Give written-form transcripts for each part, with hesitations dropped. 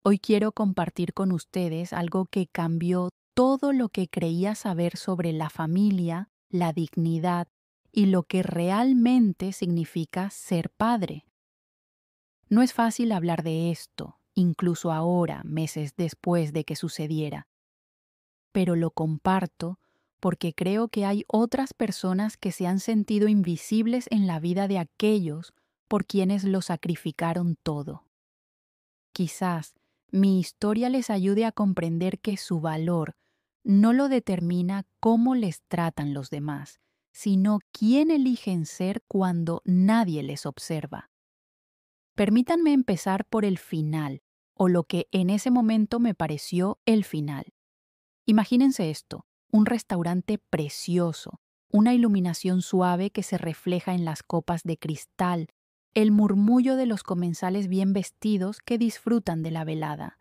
Hoy quiero compartir con ustedes algo que cambió todo lo que creía saber sobre la familia, la dignidad y lo que realmente significa ser padre. No es fácil hablar de esto, incluso ahora, meses después de que sucediera, pero lo comparto porque creo que hay otras personas que se han sentido invisibles en la vida de aquellos por quienes lo sacrificaron todo. Quizás mi historia les ayude a comprender que su valor no lo determina cómo les tratan los demás, sino quién eligen ser cuando nadie les observa. Permítanme empezar por el final, o lo que en ese momento me pareció el final. Imagínense esto, un restaurante precioso, una iluminación suave que se refleja en las copas de cristal, el murmullo de los comensales bien vestidos que disfrutan de la velada.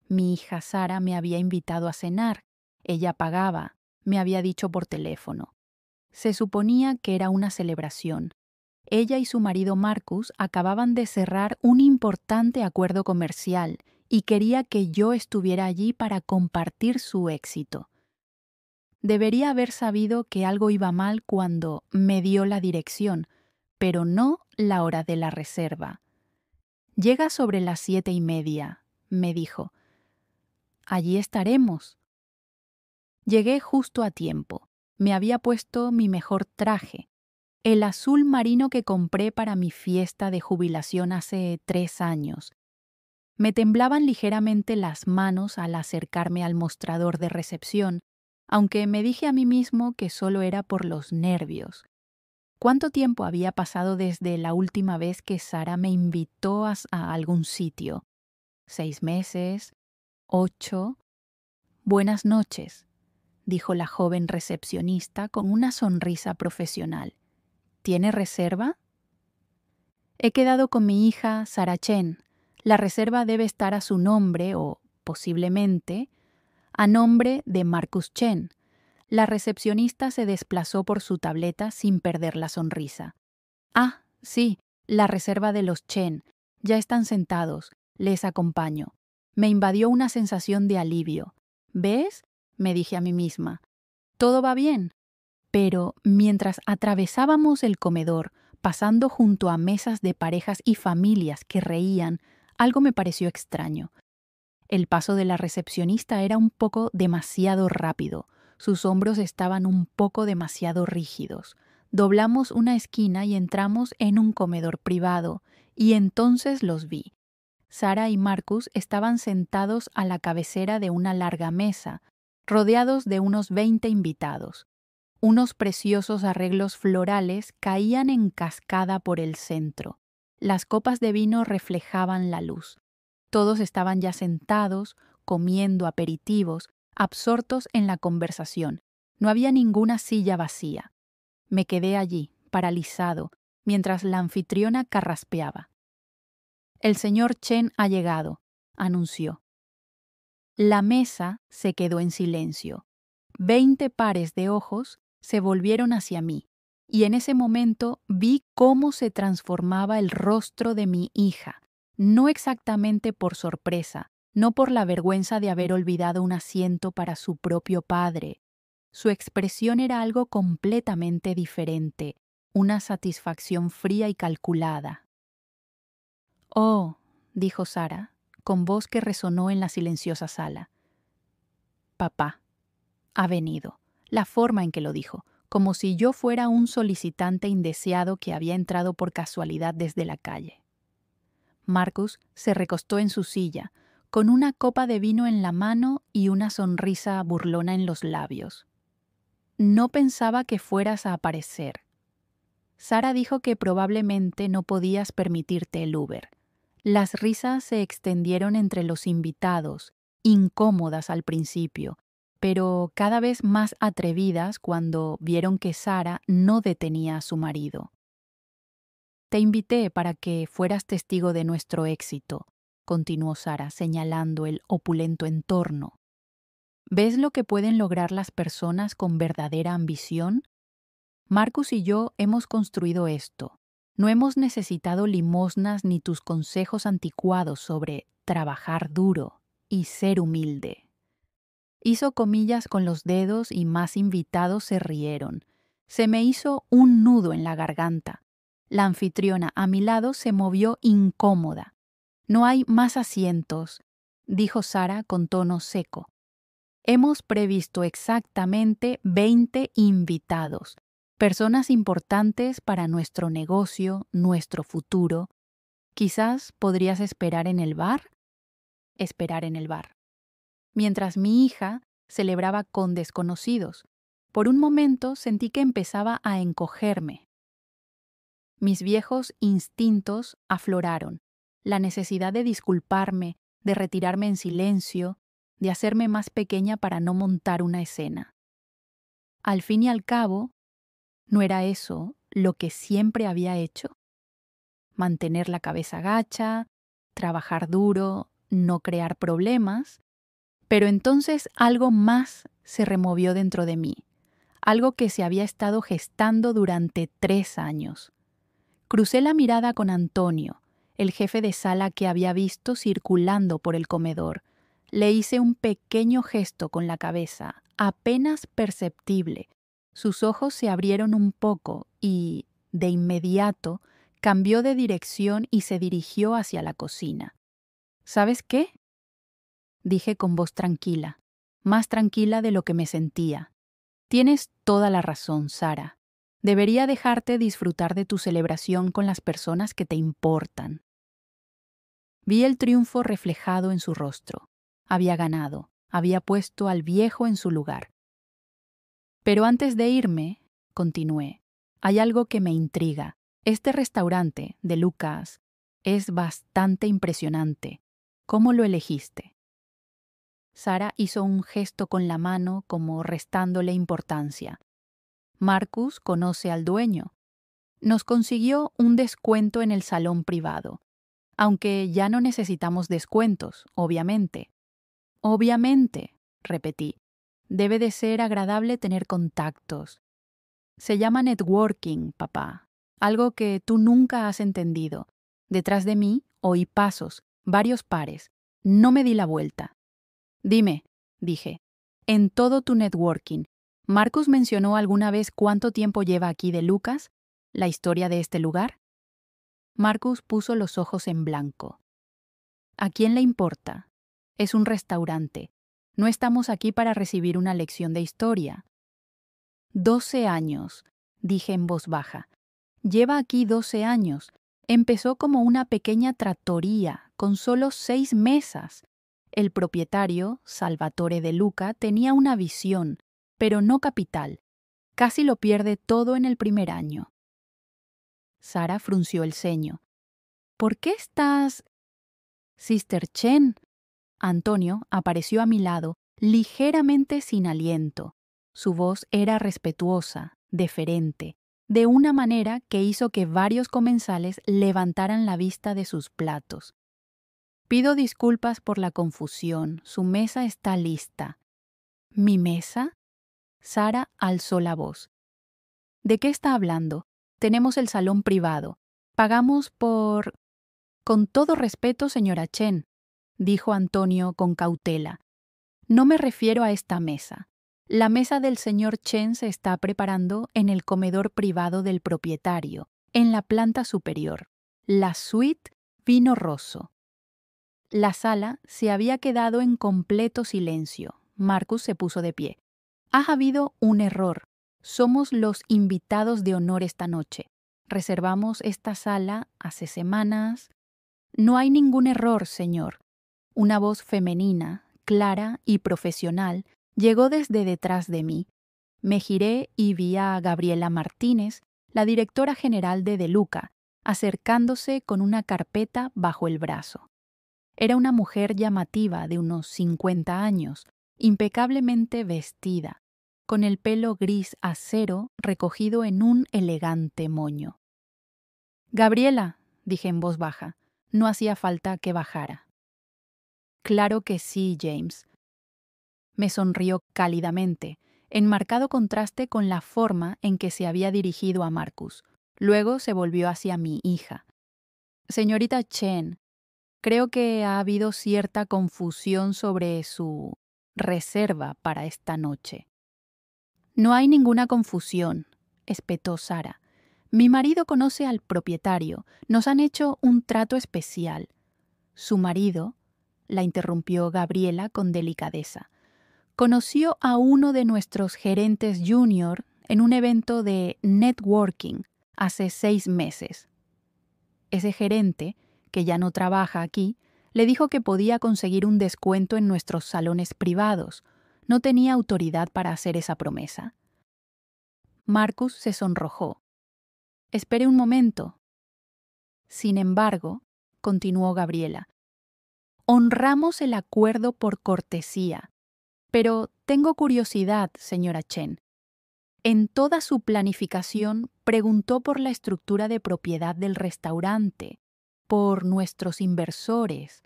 Mi hija Sara me había invitado a cenar, ella pagaba, me había dicho por teléfono. Se suponía que era una celebración. Ella y su marido Marcus acababan de cerrar un importante acuerdo comercial y quería que yo estuviera allí para compartir su éxito. Debería haber sabido que algo iba mal cuando me dio la dirección, pero no la hora de la reserva. Llega sobre las 7:30, me dijo. Allí estaremos. Llegué justo a tiempo. Me había puesto mi mejor traje, el azul marino que compré para mi fiesta de jubilación hace 3 años. Me temblaban ligeramente las manos al acercarme al mostrador de recepción, aunque me dije a mí mismo que solo era por los nervios. ¿Cuánto tiempo había pasado desde la última vez que Sara me invitó a algún sitio? 6 meses, 8. Buenas noches, dijo la joven recepcionista con una sonrisa profesional. ¿Tiene reserva? He quedado con mi hija Sara Chen. La reserva debe estar a su nombre o, posiblemente, a nombre de Marcus Chen. La recepcionista se desplazó por su tableta sin perder la sonrisa. Ah, sí, la reserva de los Chen. Ya están sentados. Les acompaño. Me invadió una sensación de alivio. ¿Ves? Me dije a mí misma. Todo va bien. Pero mientras atravesábamos el comedor, pasando junto a mesas de parejas y familias que reían, algo me pareció extraño. El paso de la recepcionista era un poco demasiado rápido. Sus hombros estaban un poco demasiado rígidos. Doblamos una esquina y entramos en un comedor privado, y entonces los vi. Sara y Marcus estaban sentados a la cabecera de una larga mesa, rodeados de unos 20 invitados. Unos preciosos arreglos florales caían en cascada por el centro. Las copas de vino reflejaban la luz. Todos estaban ya sentados, comiendo aperitivos, absortos en la conversación. No había ninguna silla vacía. Me quedé allí, paralizado, mientras la anfitriona carraspeaba. El señor Chen ha llegado, anunció. La mesa se quedó en silencio. 20 pares de ojos se volvieron hacia mí, y en ese momento vi cómo se transformaba el rostro de mi hija, no exactamente por sorpresa, no por la vergüenza de haber olvidado un asiento para su propio padre. Su expresión era algo completamente diferente, una satisfacción fría y calculada. «Oh», dijo Sara, con voz que resonó en la silenciosa sala. «Papá ha venido». La forma en que lo dijo, como si yo fuera un solicitante indeseado que había entrado por casualidad desde la calle. Marcus se recostó en su silla, con una copa de vino en la mano y una sonrisa burlona en los labios. «No pensaba que fueras a aparecer». Sara dijo que probablemente no podías permitirte el Uber. Las risas se extendieron entre los invitados, incómodas al principio, pero cada vez más atrevidas cuando vieron que Sara no detenía a su marido. «Te invité para que fueras testigo de nuestro éxito», continuó Sara, señalando el opulento entorno. «¿Ves lo que pueden lograr las personas con verdadera ambición? Marcus y yo hemos construido esto. No hemos necesitado limosnas ni tus consejos anticuados sobre trabajar duro y ser humilde. Hizo comillas con los dedos y más invitados se rieron. Se me hizo un nudo en la garganta. La anfitriona a mi lado se movió incómoda. No hay más asientos, dijo Sara con tono seco. Hemos previsto exactamente 20 invitados, personas importantes para nuestro negocio, nuestro futuro. Quizás podrías esperar en el bar. Esperar en el bar. Mientras mi hija celebraba con desconocidos. Por un momento sentí que empezaba a encogerme. Mis viejos instintos afloraron. La necesidad de disculparme, de retirarme en silencio, de hacerme más pequeña para no montar una escena. Al fin y al cabo, ¿no era eso lo que siempre había hecho? Mantener la cabeza gacha, trabajar duro, no crear problemas. Pero entonces algo más se removió dentro de mí, algo que se había estado gestando durante 3 años. Crucé la mirada con Antonio, el jefe de sala que había visto circulando por el comedor. Le hice un pequeño gesto con la cabeza, apenas perceptible. Sus ojos se abrieron un poco y, de inmediato, cambió de dirección y se dirigió hacia la cocina. ¿Sabes qué?, dije con voz tranquila, más tranquila de lo que me sentía. Tienes toda la razón, Sara. Debería dejarte disfrutar de tu celebración con las personas que te importan. Vi el triunfo reflejado en su rostro. Había ganado, había puesto al viejo en su lugar. Pero antes de irme, continué, hay algo que me intriga. Este restaurante de Lucas es bastante impresionante. ¿Cómo lo elegiste? Sara hizo un gesto con la mano como restándole importancia. Marcus conoce al dueño. Nos consiguió un descuento en el salón privado, aunque ya no necesitamos descuentos, obviamente. Obviamente, repetí. Debe de ser agradable tener contactos. Se llama networking, papá. Algo que tú nunca has entendido. Detrás de mí oí pasos, varios pares. No me di la vuelta. Dime, dije, en todo tu networking, ¿Marcus mencionó alguna vez cuánto tiempo lleva aquí de Lucas, la historia de este lugar? Marcus puso los ojos en blanco. ¿A quién le importa? Es un restaurante. No estamos aquí para recibir una lección de historia. 12 años, dije en voz baja. Lleva aquí 12 años. Empezó como una pequeña trattoria, con solo 6 mesas. El propietario, Salvatore De Luca, tenía una visión, pero no capital. Casi lo pierde todo en el primer año. Sara frunció el ceño. ¿Por qué estás...? Sister Chen. Antonio apareció a mi lado, ligeramente sin aliento. Su voz era respetuosa, deferente, de una manera que hizo que varios comensales levantaran la vista de sus platos. Pido disculpas por la confusión. Su mesa está lista. ¿Mi mesa? Sara alzó la voz. ¿De qué está hablando? Tenemos el salón privado. Pagamos por... Con todo respeto, señora Chen, dijo Antonio con cautela. No me refiero a esta mesa. La mesa del señor Chen se está preparando en el comedor privado del propietario, en la planta superior. La suite Vino Rosso. La sala se había quedado en completo silencio. Marcus se puso de pie. Ha habido un error. Somos los invitados de honor esta noche. Reservamos esta sala hace semanas. No hay ningún error, señor. Una voz femenina, clara y profesional, llegó desde detrás de mí. Me giré y vi a Gabriela Martínez, la directora general de Luca, acercándose con una carpeta bajo el brazo. Era una mujer llamativa de unos 50 años, impecablemente vestida, con el pelo gris acero recogido en un elegante moño. «Gabriela», dije en voz baja, no hacía falta que bajara. «Claro que sí, James». Me sonrió cálidamente, en marcado contraste con la forma en que se había dirigido a Marcus. Luego se volvió hacia mi hija. «Señorita Chen, Creo que ha habido cierta confusión sobre su reserva para esta noche. No hay ninguna confusión, espetó Sara. Mi marido conoce al propietario. Nos han hecho un trato especial. Su marido, la interrumpió Gabriela con delicadeza, conoció a uno de nuestros gerentes junior en un evento de networking hace 6 meses. Ese gerente, que ya no trabaja aquí, le dijo que podía conseguir un descuento en nuestros salones privados. No tenía autoridad para hacer esa promesa. Marcus se sonrojó. Espere un momento. Sin embargo, continuó Gabriela, honramos el acuerdo por cortesía. Pero tengo curiosidad, señora Chen. En toda su planificación preguntó por la estructura de propiedad del restaurante, por nuestros inversores,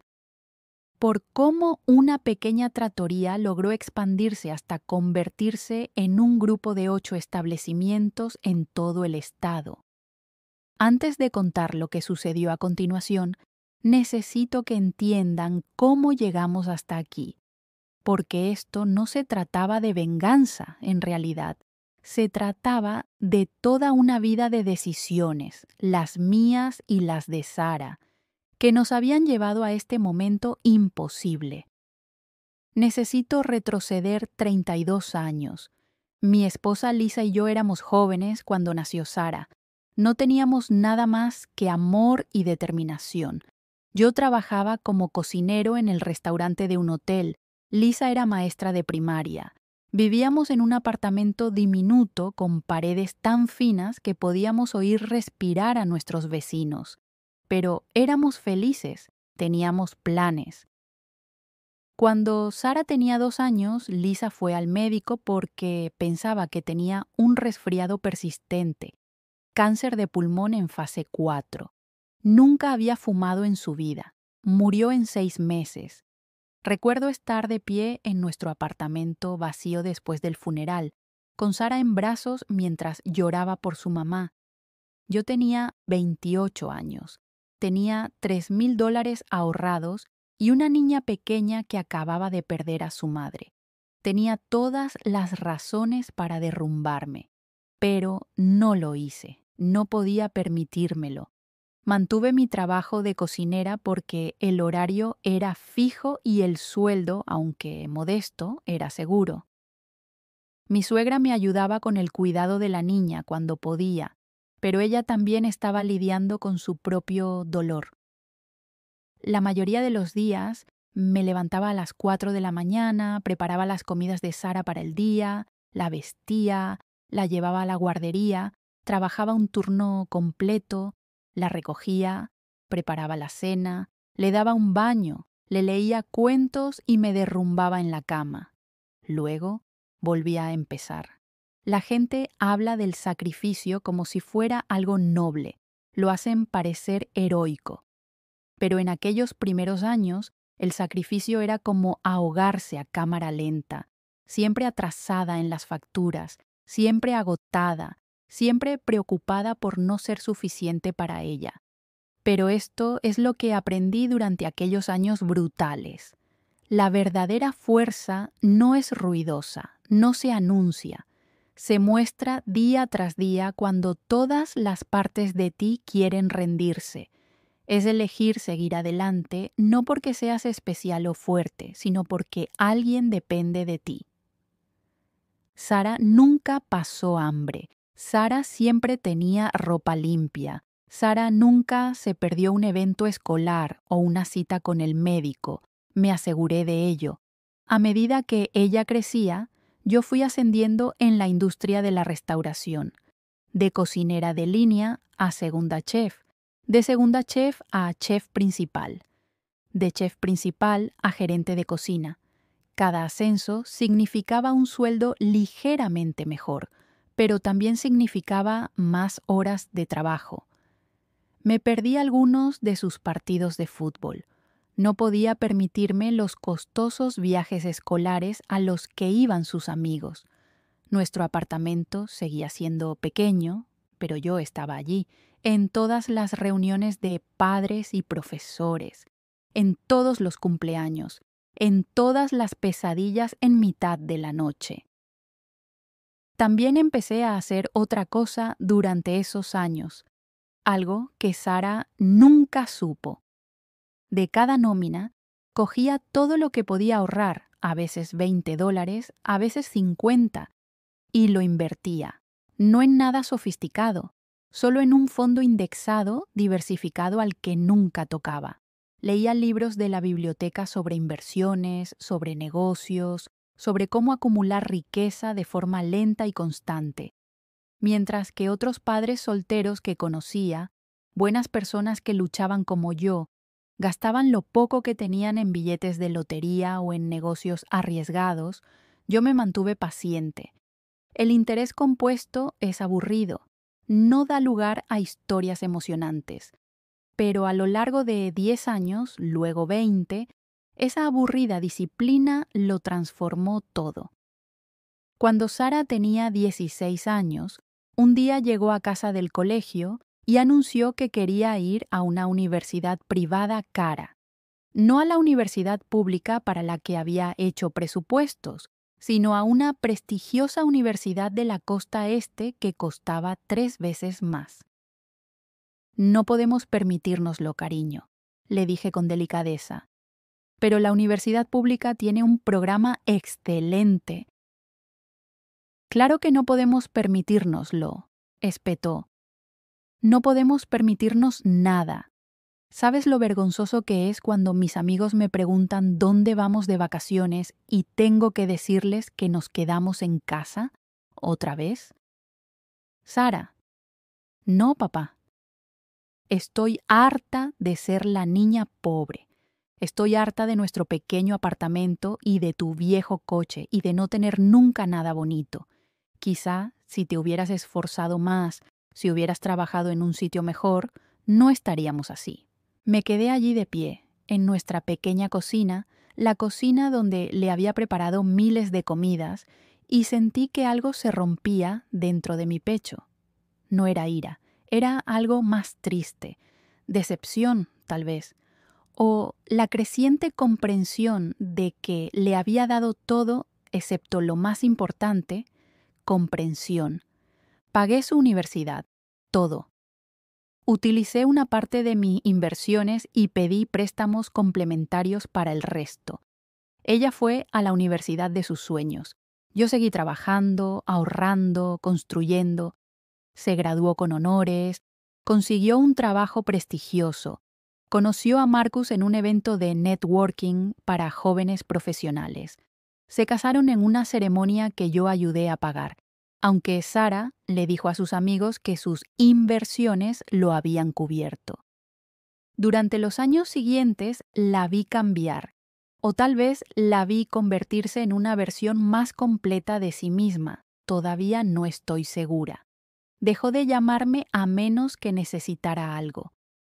por cómo una pequeña trattoria logró expandirse hasta convertirse en un grupo de 8 establecimientos en todo el estado. Antes de contar lo que sucedió a continuación, necesito que entiendan cómo llegamos hasta aquí, porque esto no se trataba de venganza, en realidad. Se trataba de toda una vida de decisiones, las mías y las de Sara, que nos habían llevado a este momento imposible. Necesito retroceder 32 años. Mi esposa Lisa y yo éramos jóvenes cuando nació Sara. No teníamos nada más que amor y determinación. Yo trabajaba como cocinero en el restaurante de un hotel. Lisa era maestra de primaria. Vivíamos en un apartamento diminuto con paredes tan finas que podíamos oír respirar a nuestros vecinos. Pero éramos felices, teníamos planes. Cuando Sara tenía 2 años, Lisa fue al médico porque pensaba que tenía un resfriado persistente, cáncer de pulmón en fase 4. Nunca había fumado en su vida. Murió en 6 meses. Recuerdo estar de pie en nuestro apartamento vacío después del funeral, con Sara en brazos mientras lloraba por su mamá. Yo tenía 28 años. Tenía $3,000 ahorrados y una niña pequeña que acababa de perder a su madre. Tenía todas las razones para derrumbarme, pero no lo hice. No podía permitírmelo. Mantuve mi trabajo de cocinera porque el horario era fijo y el sueldo, aunque modesto, era seguro. Mi suegra me ayudaba con el cuidado de la niña cuando podía, pero ella también estaba lidiando con su propio dolor. La mayoría de los días me levantaba a las 4 de la mañana, preparaba las comidas de Sara para el día, la vestía, la llevaba a la guardería, trabajaba un turno completo, la recogía, preparaba la cena, le daba un baño, le leía cuentos y me derrumbaba en la cama. Luego volvía a empezar. La gente habla del sacrificio como si fuera algo noble, lo hacen parecer heroico. Pero en aquellos primeros años, el sacrificio era como ahogarse a cámara lenta, siempre atrasada en las facturas, siempre agotada, siempre preocupada por no ser suficiente para ella. Pero esto es lo que aprendí durante aquellos años brutales. La verdadera fuerza no es ruidosa, no se anuncia. Se muestra día tras día cuando todas las partes de ti quieren rendirse. Es elegir seguir adelante no porque seas especial o fuerte, sino porque alguien depende de ti. Sara nunca pasó hambre. Sara siempre tenía ropa limpia. Sara nunca se perdió un evento escolar o una cita con el médico. Me aseguré de ello. A medida que ella crecía, yo fui ascendiendo en la industria de la restauración, de cocinera de línea a segunda chef, de segunda chef a chef principal, de chef principal a gerente de cocina. Cada ascenso significaba un sueldo ligeramente mejor, pero también significaba más horas de trabajo. Me perdí algunos de sus partidos de fútbol. No podía permitirme los costosos viajes escolares a los que iban sus amigos. Nuestro apartamento seguía siendo pequeño, pero yo estaba allí, en todas las reuniones de padres y profesores, en todos los cumpleaños, en todas las pesadillas en mitad de la noche. También empecé a hacer otra cosa durante esos años, algo que Sara nunca supo. De cada nómina, cogía todo lo que podía ahorrar, a veces $20, a veces 50, y lo invertía, no en nada sofisticado, solo en un fondo indexado diversificado al que nunca tocaba. Leía libros de la biblioteca sobre inversiones, sobre negocios, sobre cómo acumular riqueza de forma lenta y constante, mientras que otros padres solteros que conocía, buenas personas que luchaban como yo, gastaban lo poco que tenían en billetes de lotería o en negocios arriesgados, yo me mantuve paciente. El interés compuesto es aburrido, no da lugar a historias emocionantes, pero a lo largo de 10 años, luego 20, esa aburrida disciplina lo transformó todo. Cuando Sara tenía 16 años, un día llegó a casa del colegio y anunció que quería ir a una universidad privada cara, no a la universidad pública para la que había hecho presupuestos, sino a una prestigiosa universidad de la costa este que costaba 3 veces más. No podemos permitírnoslo, cariño, le dije con delicadeza. Pero la universidad pública tiene un programa excelente. Claro que no podemos permitírnoslo, espetó. No podemos permitirnos nada. ¿Sabes lo vergonzoso que es cuando mis amigos me preguntan dónde vamos de vacaciones y tengo que decirles que nos quedamos en casa? ¿Otra vez? Sara. No, papá. Estoy harta de ser la niña pobre. Estoy harta de nuestro pequeño apartamento y de tu viejo coche y de no tener nunca nada bonito. Quizá, si te hubieras esforzado más, si hubieras trabajado en un sitio mejor, no estaríamos así. Me quedé allí de pie, en nuestra pequeña cocina, la cocina donde le había preparado miles de comidas, y sentí que algo se rompía dentro de mi pecho. No era ira, era algo más triste, decepción, tal vez, o la creciente comprensión de que le había dado todo, excepto lo más importante, comprensión. Pagué su universidad, todo. Utilicé una parte de mis inversiones y pedí préstamos complementarios para el resto. Ella fue a la universidad de sus sueños. Yo seguí trabajando, ahorrando, construyendo. Se graduó con honores, consiguió un trabajo prestigioso. Conoció a Marcus en un evento de networking para jóvenes profesionales. Se casaron en una ceremonia que yo ayudé a pagar, aunque Sara le dijo a sus amigos que sus inversiones lo habían cubierto. Durante los años siguientes la vi cambiar, o tal vez la vi convertirse en una versión más completa de sí misma. Todavía no estoy segura. Dejó de llamarme a menos que necesitara algo.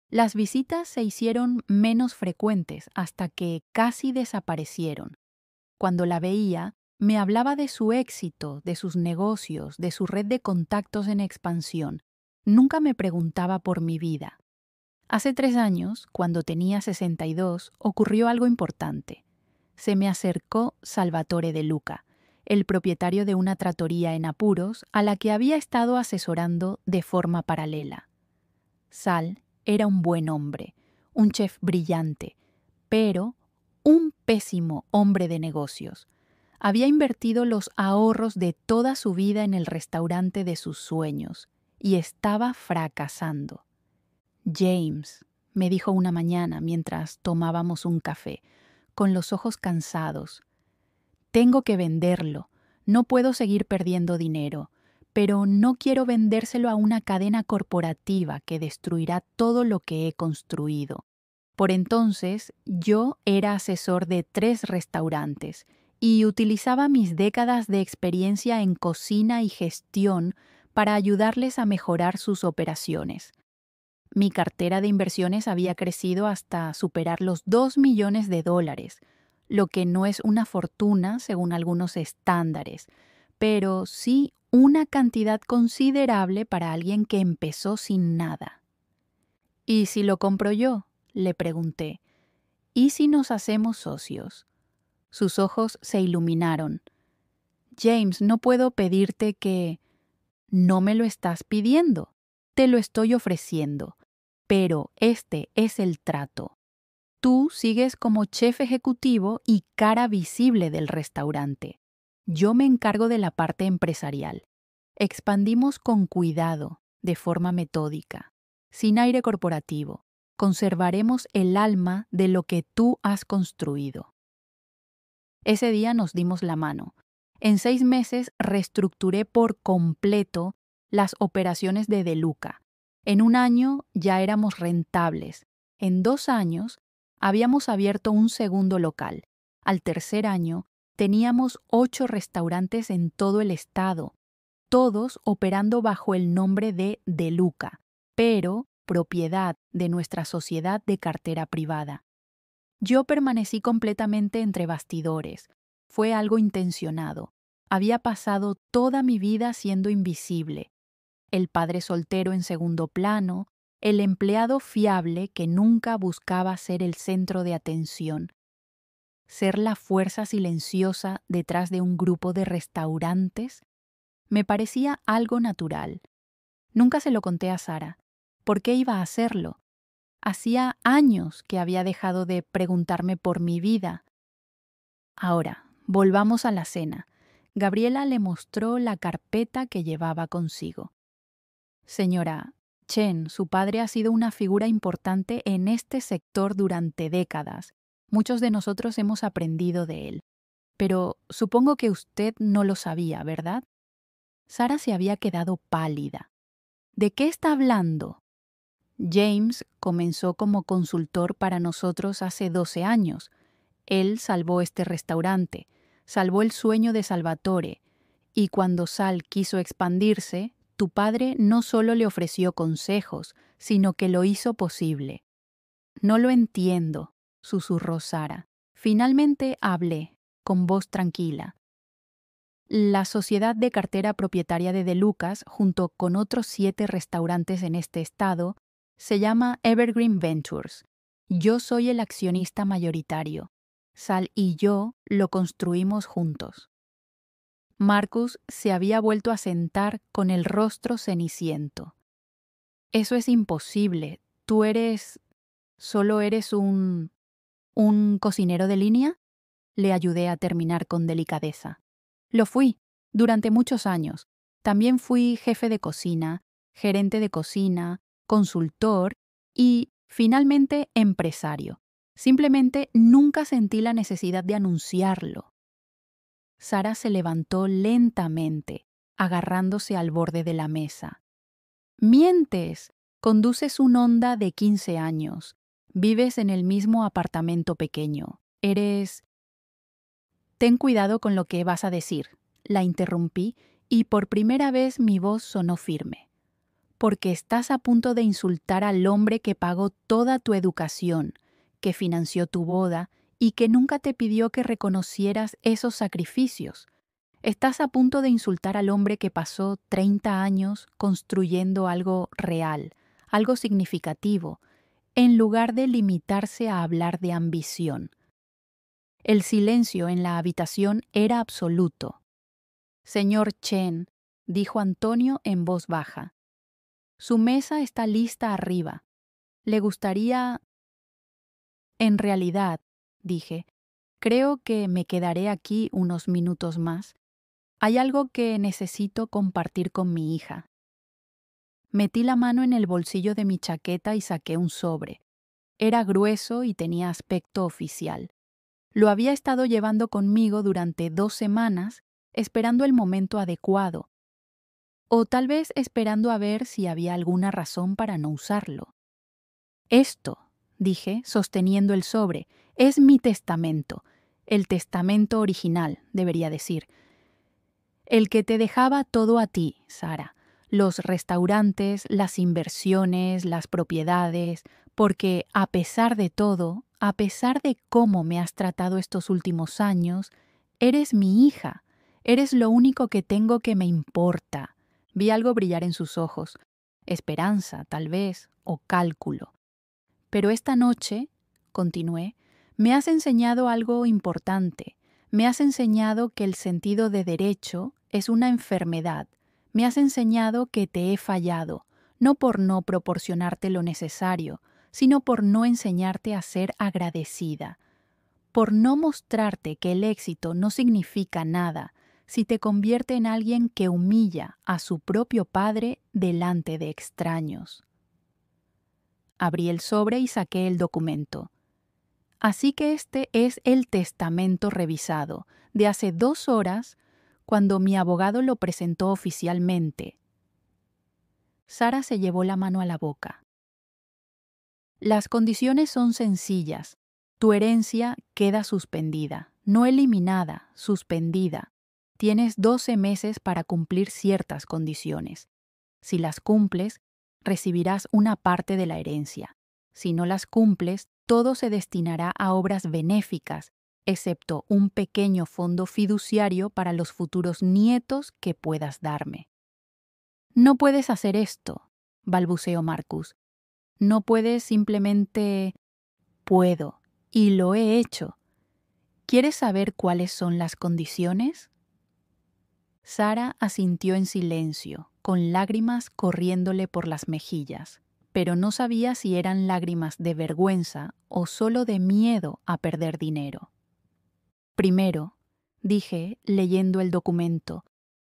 Las visitas se hicieron menos frecuentes hasta que casi desaparecieron. Cuando la veía, me hablaba de su éxito, de sus negocios, de su red de contactos en expansión. Nunca me preguntaba por mi vida. Hace 3 años, cuando tenía 62, ocurrió algo importante. Se me acercó Salvatore De Luca, el propietario de una trattoria en apuros a la que había estado asesorando de forma paralela. Sal era un buen hombre, un chef brillante, pero un pésimo hombre de negocios. Había invertido los ahorros de toda su vida en el restaurante de sus sueños y estaba fracasando. James, me dijo una mañana mientras tomábamos un café, con los ojos cansados. Tengo que venderlo. No puedo seguir perdiendo dinero, pero no quiero vendérselo a una cadena corporativa que destruirá todo lo que he construido. Por entonces, yo era asesor de 3 restaurantes y utilizaba mis décadas de experiencia en cocina y gestión para ayudarles a mejorar sus operaciones. Mi cartera de inversiones había crecido hasta superar los $2 millones, lo que no es una fortuna según algunos estándares, pero sí una cantidad considerable para alguien que empezó sin nada. ¿Y si lo compro yo?, le pregunté. ¿Y si nos hacemos socios? Sus ojos se iluminaron. James, no puedo pedirte que... No me lo estás pidiendo, te lo estoy ofreciendo, pero este es el trato. Tú sigues como chef ejecutivo y cara visible del restaurante. Yo me encargo de la parte empresarial. Expandimos con cuidado, de forma metódica, sin aire corporativo. Conservaremos el alma de lo que tú has construido. Ese día nos dimos la mano. En 6 meses reestructuré por completo las operaciones de De Luca. En 1 año ya éramos rentables. En 2 años habíamos abierto un segundo local. Al tercer año teníamos 8 restaurantes en todo el estado, todos operando bajo el nombre de Luca, pero propiedad de nuestra sociedad de cartera privada. Yo permanecí completamente entre bastidores. Fue algo intencionado. Había pasado toda mi vida siendo invisible. El padre soltero en segundo plano, el empleado fiable que nunca buscaba ser el centro de atención. Ser la fuerza silenciosa detrás de un grupo de restaurantes me parecía algo natural. Nunca se lo conté a Sara. ¿Por qué iba a hacerlo? Hacía años que había dejado de preguntarme por mi vida. Ahora, volvamos a la cena. Gabriela le mostró la carpeta que llevaba consigo. Señora Chen, su padre ha sido una figura importante en este sector durante décadas. Muchos de nosotros hemos aprendido de él. Pero supongo que usted no lo sabía, ¿verdad? Sara se había quedado pálida. ¿De qué está hablando? James comenzó como consultor para nosotros hace 12 años. Él salvó este restaurante, salvó el sueño de Salvatore, y cuando Sal quiso expandirse, tu padre no solo le ofreció consejos, sino que lo hizo posible. No lo entiendo, susurró Sara. Finalmente hablé, con voz tranquila. La sociedad de cartera propietaria de De Lucas, junto con otros 7 restaurantes en este estado, se llama Evergreen Ventures. Yo soy el accionista mayoritario. Sal y yo lo construimos juntos. Marcus se había vuelto a sentar con el rostro ceniciento. Eso es imposible. ¿Tú solo eres un cocinero de línea? Le ayudé a terminar con delicadeza. Lo fui, durante muchos años. También fui jefe de cocina, gerente de cocina, consultor y, finalmente, empresario. Simplemente nunca sentí la necesidad de anunciarlo. Sara se levantó lentamente, agarrándose al borde de la mesa. ¡Mientes! Conduces un Honda de 15 años. Vives en el mismo apartamento pequeño. Eres... Ten cuidado con lo que vas a decir, la interrumpí y por primera vez mi voz sonó firme. Porque estás a punto de insultar al hombre que pagó toda tu educación, que financió tu boda y que nunca te pidió que reconocieras esos sacrificios. Estás a punto de insultar al hombre que pasó 30 años construyendo algo real, algo significativo, en lugar de limitarse a hablar de ambición. El silencio en la habitación era absoluto. Señor Chen, dijo Antonio en voz baja, su mesa está lista arriba. ¿Le gustaría...? En realidad, dije, creo que me quedaré aquí unos minutos más. Hay algo que necesito compartir con mi hija. Metí la mano en el bolsillo de mi chaqueta y saqué un sobre. Era grueso y tenía aspecto oficial. Lo había estado llevando conmigo durante 2 semanas, esperando el momento adecuado, o tal vez esperando a ver si había alguna razón para no usarlo. Esto, dije, sosteniendo el sobre, es mi testamento, el testamento original, debería decir. El que te dejaba todo a ti, Sara, los restaurantes, las inversiones, las propiedades, porque a pesar de todo, a pesar de cómo me has tratado estos últimos años, eres mi hija, eres lo único que tengo que me importa. Vi algo brillar en sus ojos, esperanza, tal vez, o cálculo. Pero esta noche, continué, Me has enseñado algo importante. Me has enseñado que el sentido de derecho es una enfermedad. Me has enseñado que te he fallado, no por no proporcionarte lo necesario, sino por no enseñarte a ser agradecida, por no mostrarte que el éxito no significa nada si te convierte en alguien que humilla a su propio padre delante de extraños. Abrí el sobre y saqué el documento. Así que este es el testamento revisado de hace 2 horas cuando mi abogado lo presentó oficialmente. Sara se llevó la mano a la boca. Las condiciones son sencillas. Tu herencia queda suspendida, no eliminada, suspendida. Tienes 12 meses para cumplir ciertas condiciones. Si las cumples, recibirás una parte de la herencia. Si no las cumples, todo se destinará a obras benéficas, excepto un pequeño fondo fiduciario para los futuros nietos que puedas darme. No puedes hacer esto, balbuceó Marcus. No puedes simplemente... Puedo, y lo he hecho. ¿Quieres saber cuáles son las condiciones? Sara asintió en silencio, con lágrimas corriéndole por las mejillas, pero no sabía si eran lágrimas de vergüenza o solo de miedo a perder dinero. Primero, dije, leyendo el documento,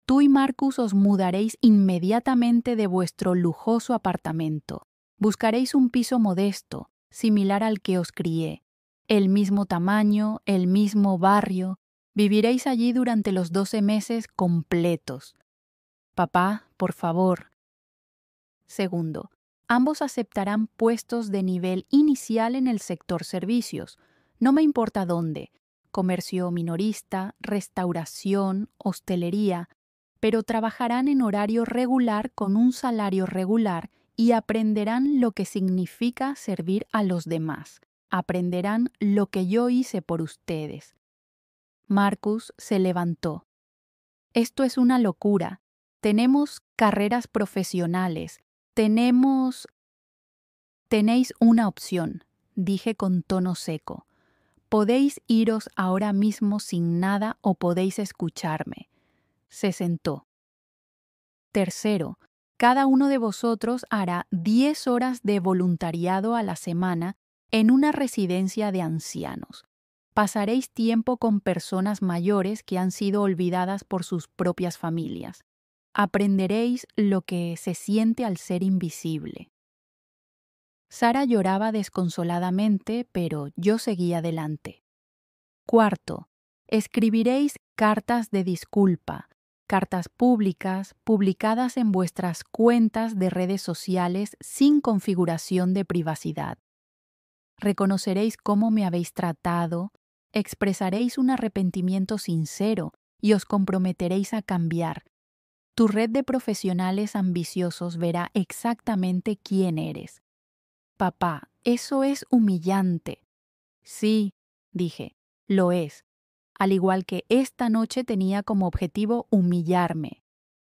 tú y Marcus os mudaréis inmediatamente de vuestro lujoso apartamento. Buscaréis un piso modesto, similar al que os crié, el mismo tamaño, el mismo barrio. Viviréis allí durante los 12 meses completos. Papá, por favor. Segundo, ambos aceptarán puestos de nivel inicial en el sector servicios. No me importa dónde, comercio minorista, restauración, hostelería, pero trabajarán en horario regular con un salario regular y aprenderán lo que significa servir a los demás. Aprenderán lo que yo hice por ustedes. Marcus se levantó. Esto es una locura. Tenemos carreras profesionales. Tenéis una opción, dije con tono seco. Podéis iros ahora mismo sin nada o podéis escucharme. Se sentó. Tercero, cada uno de vosotros hará 10 horas de voluntariado a la semana en una residencia de ancianos. Pasaréis tiempo con personas mayores que han sido olvidadas por sus propias familias. Aprenderéis lo que se siente al ser invisible. Sara lloraba desconsoladamente, pero yo seguía adelante. Cuarto, escribiréis cartas de disculpa, cartas públicas publicadas en vuestras cuentas de redes sociales sin configuración de privacidad. Reconoceréis cómo me habéis tratado, expresaréis un arrepentimiento sincero y os comprometeréis a cambiar. Tu red de profesionales ambiciosos verá exactamente quién eres. Papá, eso es humillante. Sí, dije, lo es, al igual que esta noche tenía como objetivo humillarme.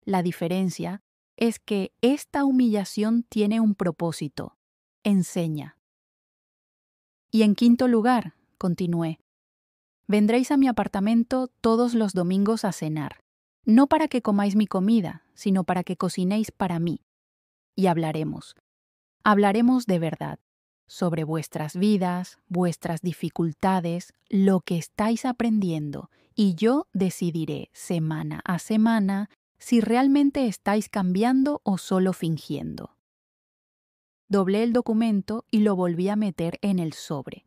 La diferencia es que esta humillación tiene un propósito. Enseña. Y en quinto lugar, continué, vendréis a mi apartamento todos los domingos a cenar, no para que comáis mi comida, sino para que cocinéis para mí. Y hablaremos. Hablaremos de verdad, sobre vuestras vidas, vuestras dificultades, lo que estáis aprendiendo, y yo decidiré semana a semana si realmente estáis cambiando o solo fingiendo. Doblé el documento y lo volví a meter en el sobre.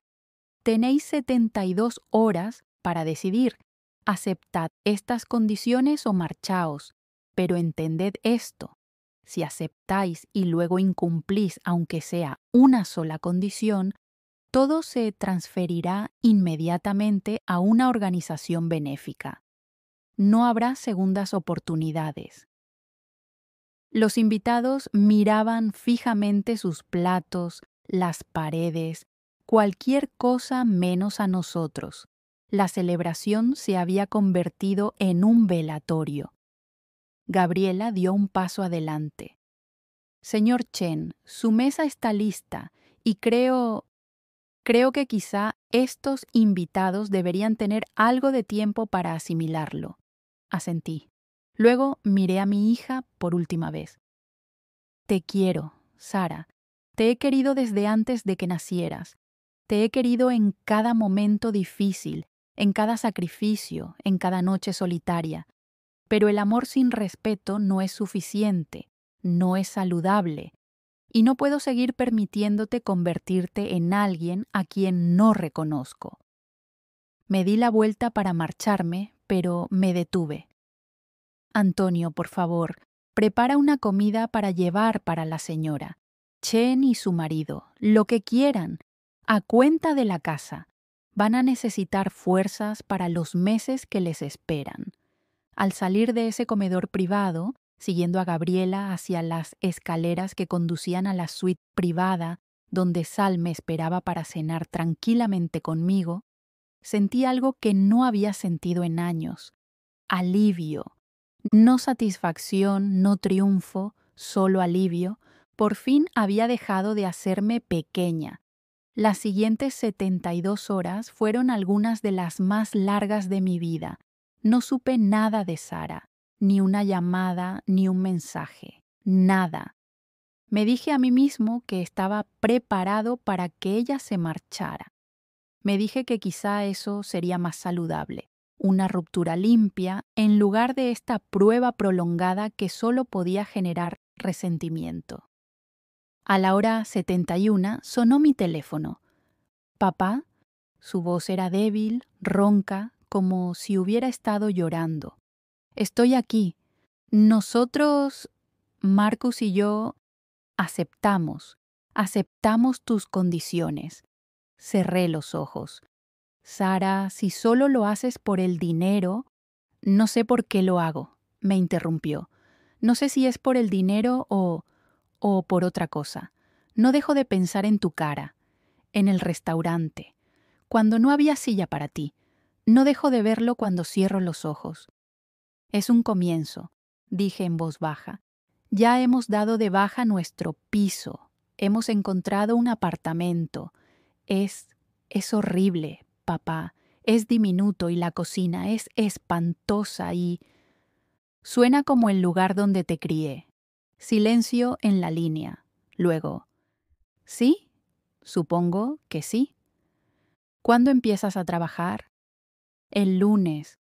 Tenéis 72 horas para decidir. Aceptad estas condiciones o marchaos, pero entended esto. Si aceptáis y luego incumplís aunque sea una sola condición, todo se transferirá inmediatamente a una organización benéfica. No habrá segundas oportunidades. Los invitados miraban fijamente sus platos, las paredes, cualquier cosa menos a nosotros. La celebración se había convertido en un velatorio. Gabriela dio un paso adelante. Señor Chen, su mesa está lista y creo... Creo que quizá estos invitados deberían tener algo de tiempo para asimilarlo. Asentí. Luego miré a mi hija por última vez. Te quiero, Sara. Te he querido desde antes de que nacieras. Te he querido en cada momento difícil, en cada sacrificio, en cada noche solitaria. Pero el amor sin respeto no es suficiente, no es saludable, y no puedo seguir permitiéndote convertirte en alguien a quien no reconozco. Me di la vuelta para marcharme, pero me detuve. Antonio, por favor, prepara una comida para llevar para la señora. Chen y su marido, lo que quieran, a cuenta de la casa. Van a necesitar fuerzas para los meses que les esperan. Al salir de ese comedor privado, siguiendo a Gabriela hacia las escaleras que conducían a la suite privada donde Sal me esperaba para cenar tranquilamente conmigo, sentí algo que no había sentido en años: alivio. No satisfacción, no triunfo, solo alivio. Por fin había dejado de hacerme pequeña. Las siguientes 72 horas fueron algunas de las más largas de mi vida. No supe nada de Sara, ni una llamada, ni un mensaje, nada. Me dije a mí mismo que estaba preparado para que ella se marchara. Me dije que quizá eso sería más saludable, una ruptura limpia en lugar de esta prueba prolongada que solo podía generar resentimiento. A la hora 71 sonó mi teléfono. «¿Papá?» Su voz era débil, ronca, como si hubiera estado llorando. «Estoy aquí. Nosotros, Marcus y yo, aceptamos tus condiciones». Cerré los ojos. «Sara, si solo lo haces por el dinero...» «No sé por qué lo hago», me interrumpió. «No sé si es por el dinero o por otra cosa. No dejo de pensar en tu cara, en el restaurante, cuando no había silla para ti. No dejo de verlo cuando cierro los ojos». «Es un comienzo», dije en voz baja. «Ya hemos dado de baja nuestro piso. Hemos encontrado un apartamento. Es horrible, papá. Es diminuto y la cocina es espantosa y...» «Suena como el lugar donde te crié». Silencio en la línea. Luego, «¿Sí? Supongo que sí». «¿Cuándo empiezas a trabajar?» «El lunes».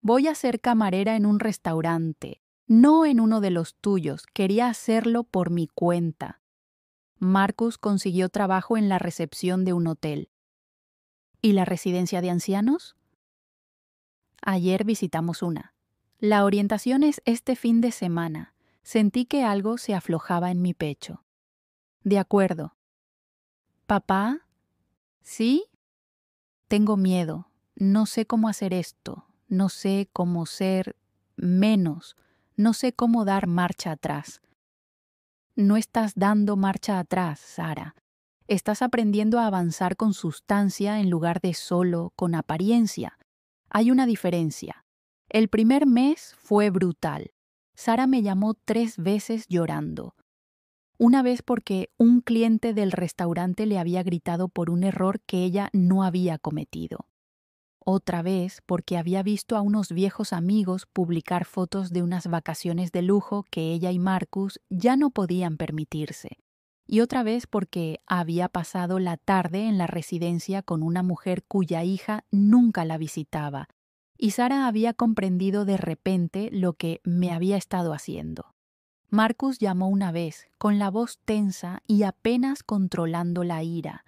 «Voy a ser camarera en un restaurante, no en uno de los tuyos. Quería hacerlo por mi cuenta». Marcus consiguió trabajo en la recepción de un hotel. ¿Y la residencia de ancianos? Ayer visitamos una. La orientación es este fin de semana. Sentí que algo se aflojaba en mi pecho. De acuerdo. ¿Papá? ¿Sí? Tengo miedo. No sé cómo hacer esto. No sé cómo ser menos. No sé cómo dar marcha atrás. No estás dando marcha atrás, Sara. Estás aprendiendo a avanzar con sustancia en lugar de solo con apariencia. Hay una diferencia. El primer mes fue brutal. Sara me llamó 3 veces llorando. Una vez porque un cliente del restaurante le había gritado por un error que ella no había cometido. Otra vez porque había visto a unos viejos amigos publicar fotos de unas vacaciones de lujo que ella y Marcus ya no podían permitirse. Y otra vez porque había pasado la tarde en la residencia con una mujer cuya hija nunca la visitaba, y Sara había comprendido de repente lo que me había estado haciendo. Marcus llamó una vez, con la voz tensa y apenas controlando la ira.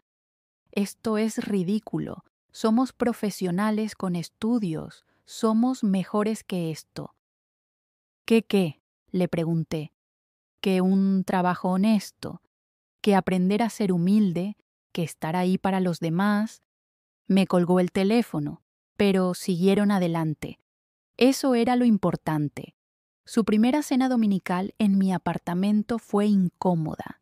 «Esto es ridículo. Somos profesionales con estudios. Somos mejores que esto». ¿Qué? Le pregunté. «Que un trabajo honesto, que aprender a ser humilde, que estar ahí para los demás». Me colgó el teléfono, pero siguieron adelante. Eso era lo importante. Su primera cena dominical en mi apartamento fue incómoda.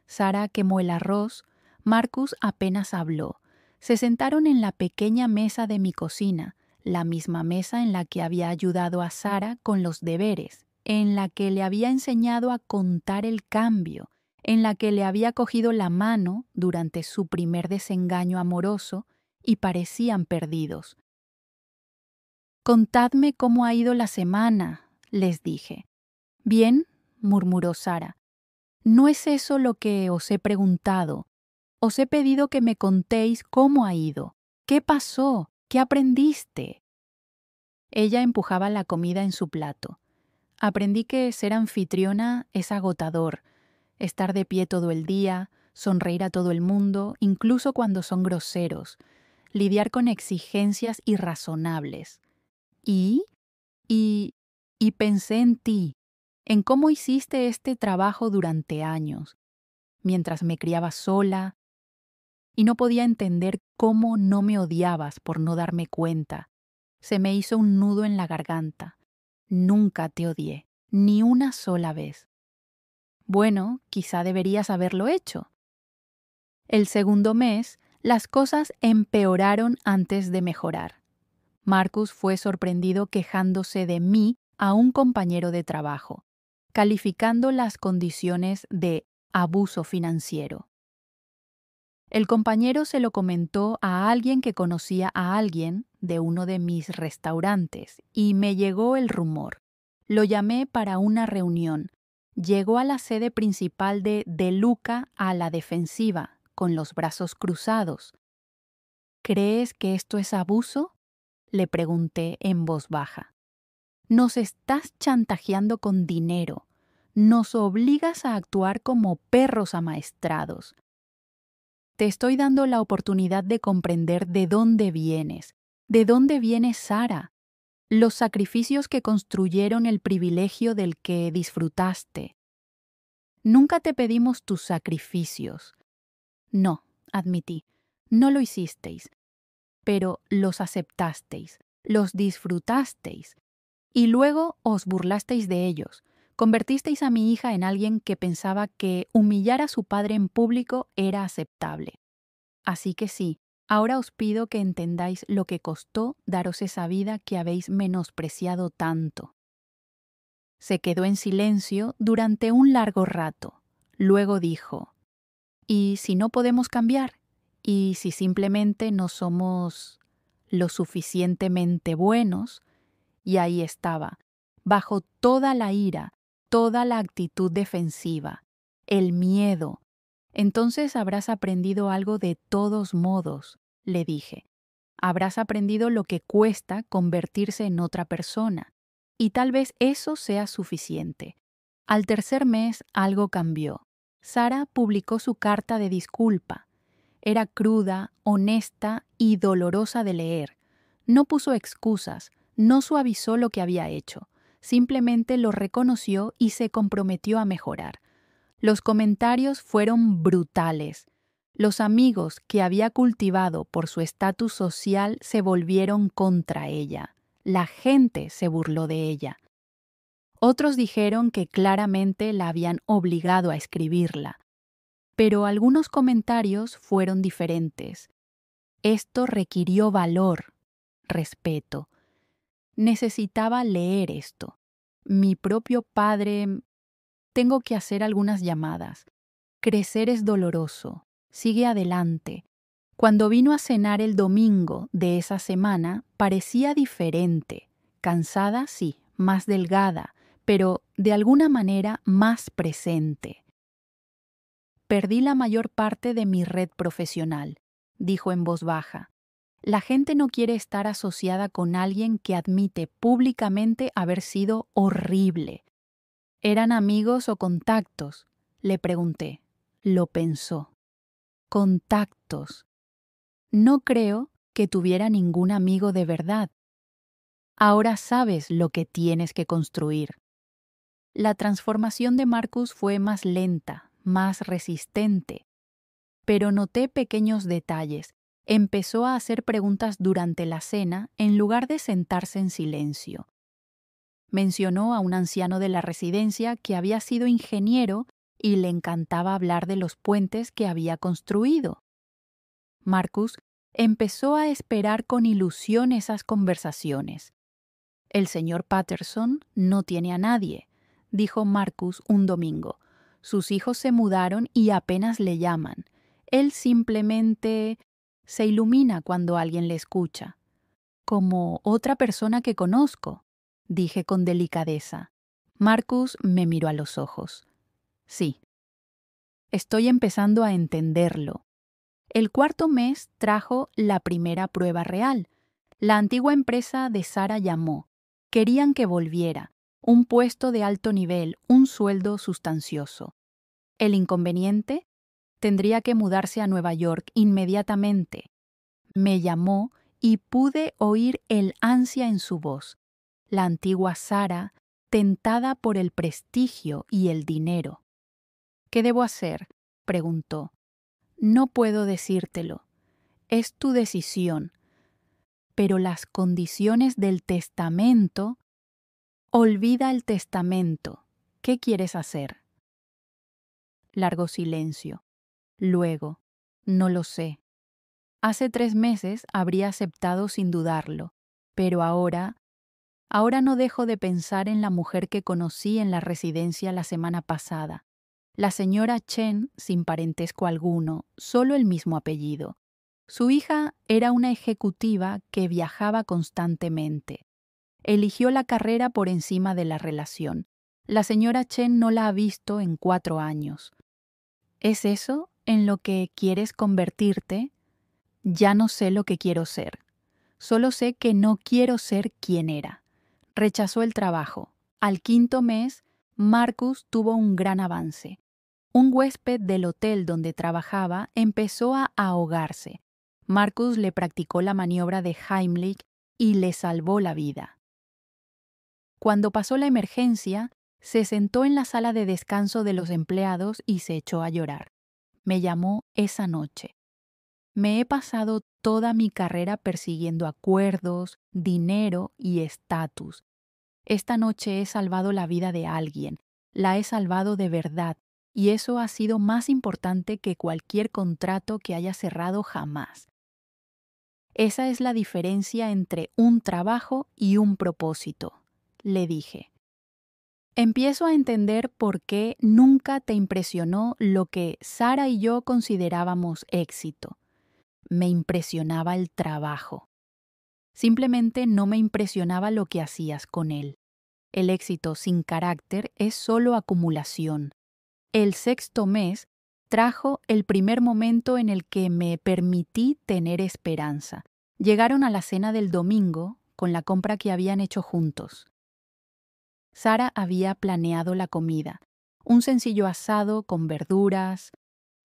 Sara quemó el arroz, Marcus apenas habló. Se sentaron en la pequeña mesa de mi cocina, la misma mesa en la que había ayudado a Sara con los deberes, en la que le había enseñado a contar el cambio, en la que le había cogido la mano durante su primer desengaño amoroso y parecían perdidos. «Contadme cómo ha ido la semana», les dije. «Bien», murmuró Sara. «No es eso lo que os he preguntado. Os he pedido que me contéis cómo ha ido. ¿Qué pasó? ¿Qué aprendiste?» Ella empujaba la comida en su plato. Aprendí que ser anfitriona es agotador. Estar de pie todo el día, sonreír a todo el mundo, incluso cuando son groseros. Lidiar con exigencias irrazonables. Y pensé en ti, en cómo hiciste este trabajo durante años, mientras me criaba sola, y no podía entender cómo no me odiabas por no darme cuenta. Se me hizo un nudo en la garganta. Nunca te odié, ni una sola vez. Bueno, quizá deberías haberlo hecho. El segundo mes, las cosas empeoraron antes de mejorar. Marcus fue sorprendido quejándose de mí a un compañero de trabajo, calificando las condiciones de abuso financiero. El compañero se lo comentó a alguien que conocía a alguien de uno de mis restaurantes y me llegó el rumor. Lo llamé para una reunión. Llegó a la sede principal de Luca a la defensiva, con los brazos cruzados. ¿Crees que esto es abuso?, le pregunté en voz baja. Nos estás chantajeando con dinero. Nos obligas a actuar como perros amaestrados. Te estoy dando la oportunidad de comprender de dónde vienes. ¿De dónde viene Sara? Los sacrificios que construyeron el privilegio del que disfrutaste. Nunca te pedimos tus sacrificios. No, admití, no lo hicisteis. Pero los aceptasteis, los disfrutasteis, y luego os burlasteis de ellos. Convertisteis a mi hija en alguien que pensaba que humillar a su padre en público era aceptable. Así que sí, ahora os pido que entendáis lo que costó daros esa vida que habéis menospreciado tanto. Se quedó en silencio durante un largo rato. Luego dijo, ¿y si no podemos cambiar? ¿Y si simplemente no somos lo suficientemente buenos? Y ahí estaba, bajo toda la ira, toda la actitud defensiva, el miedo. Entonces habrás aprendido algo de todos modos, le dije. Habrás aprendido lo que cuesta convertirse en otra persona. Y tal vez eso sea suficiente. Al tercer mes algo cambió. Sara publicó su carta de disculpa. Era cruda, honesta y dolorosa de leer. No puso excusas, no suavizó lo que había hecho. Simplemente lo reconoció y se comprometió a mejorar. Los comentarios fueron brutales. Los amigos que había cultivado por su estatus social se volvieron contra ella. La gente se burló de ella. Otros dijeron que claramente la habían obligado a escribirla. Pero algunos comentarios fueron diferentes. Esto requirió valor, respeto. Necesitaba leer esto. Mi propio padre... Tengo que hacer algunas llamadas. Crecer es doloroso. Sigue adelante. Cuando vino a cenar el domingo de esa semana, parecía diferente. Cansada, sí, más delgada, pero de alguna manera más presente. Perdí la mayor parte de mi red profesional, dijo en voz baja. La gente no quiere estar asociada con alguien que admite públicamente haber sido horrible. ¿Eran amigos o contactos?, le pregunté. Lo pensó. Contactos. No creo que tuviera ningún amigo de verdad. Ahora sabes lo que tienes que construir. La transformación de Marcus fue más lenta, más resistente. Pero noté pequeños detalles. Empezó a hacer preguntas durante la cena en lugar de sentarse en silencio. Mencionó a un anciano de la residencia que había sido ingeniero y le encantaba hablar de los puentes que había construido. Marcus empezó a esperar con ilusión esas conversaciones. El señor Patterson no tiene a nadie, dijo Marcus un domingo. Sus hijos se mudaron y apenas le llaman. Él simplemente se ilumina cuando alguien le escucha. Como otra persona que conozco, dije con delicadeza. Marcus me miró a los ojos. Sí. Estoy empezando a entenderlo. El cuarto mes trajo la primera prueba real. La antigua empresa de Sara llamó. Querían que volviera. Un puesto de alto nivel, un sueldo sustancioso. El inconveniente, tendría que mudarse a Nueva York inmediatamente. Me llamó y pude oír el ansia en su voz. La antigua Sara, tentada por el prestigio y el dinero. ¿Qué debo hacer?, preguntó. No puedo decírtelo. Es tu decisión. Pero las condiciones del testamento... Olvida el testamento. ¿Qué quieres hacer? Largo silencio. Luego, no lo sé. Hace 3 meses habría aceptado sin dudarlo, pero ahora no dejo de pensar en la mujer que conocí en la residencia la semana pasada. La señora Chen, sin parentesco alguno, solo el mismo apellido. Su hija era una ejecutiva que viajaba constantemente. Eligió la carrera por encima de la relación. La señora Chen no la ha visto en 4 años. ¿Es eso en lo que quieres convertirte? Ya no sé lo que quiero ser. Solo sé que no quiero ser quien era. Rechazó el trabajo. Al 5.º mes, Marcus tuvo un gran avance. Un huésped del hotel donde trabajaba empezó a ahogarse. Marcus le practicó la maniobra de Heimlich y le salvó la vida. Cuando pasó la emergencia, se sentó en la sala de descanso de los empleados y se echó a llorar. Me llamó esa noche. Me he pasado toda mi carrera persiguiendo acuerdos, dinero y estatus. Esta noche he salvado la vida de alguien, la he salvado de verdad, y eso ha sido más importante que cualquier contrato que haya cerrado jamás. Esa es la diferencia entre un trabajo y un propósito, le dije. Empiezo a entender por qué nunca te impresionó lo que Sara y yo considerábamos éxito. Me impresionaba el trabajo. Simplemente no me impresionaba lo que hacías con él. El éxito sin carácter es solo acumulación. El 6.º mes trajo el primer momento en el que me permití tener esperanza. Llegaron a la cena del domingo con la compra que habían hecho juntos. Sara había planeado la comida, un sencillo asado con verduras,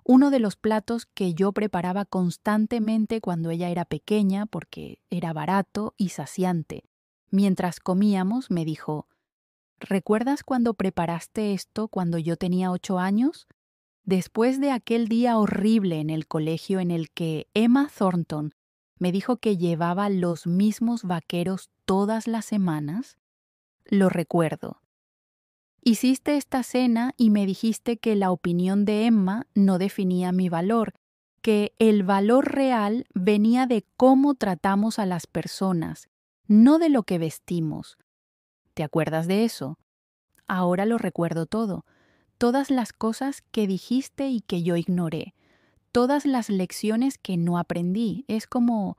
uno de los platos que yo preparaba constantemente cuando ella era pequeña porque era barato y saciante. Mientras comíamos, me dijo, ¿recuerdas cuando preparaste esto cuando yo tenía 8 años? Después de aquel día horrible en el colegio en el que Emma Thornton me dijo que llevaba los mismos vaqueros todas las semanas, lo recuerdo. Hiciste esta cena y me dijiste que la opinión de Emma no definía mi valor, que el valor real venía de cómo tratamos a las personas, no de lo que vestimos. ¿Te acuerdas de eso? Ahora lo recuerdo todo. Todas las cosas que dijiste y que yo ignoré. Todas las lecciones que no aprendí. Es como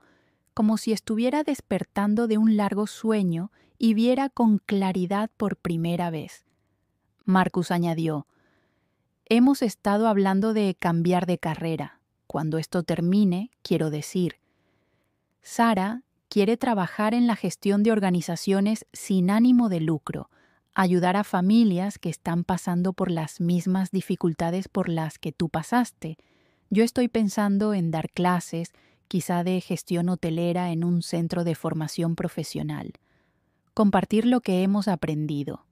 si estuviera despertando de un largo sueño y viera con claridad por primera vez. Marcus añadió, hemos estado hablando de cambiar de carrera. Cuando esto termine, quiero decir, Sara quiere trabajar en la gestión de organizaciones sin ánimo de lucro, ayudar a familias que están pasando por las mismas dificultades por las que tú pasaste. Yo estoy pensando en dar clases, quizá de gestión hotelera en un centro de formación profesional. Compartir lo que hemos aprendido.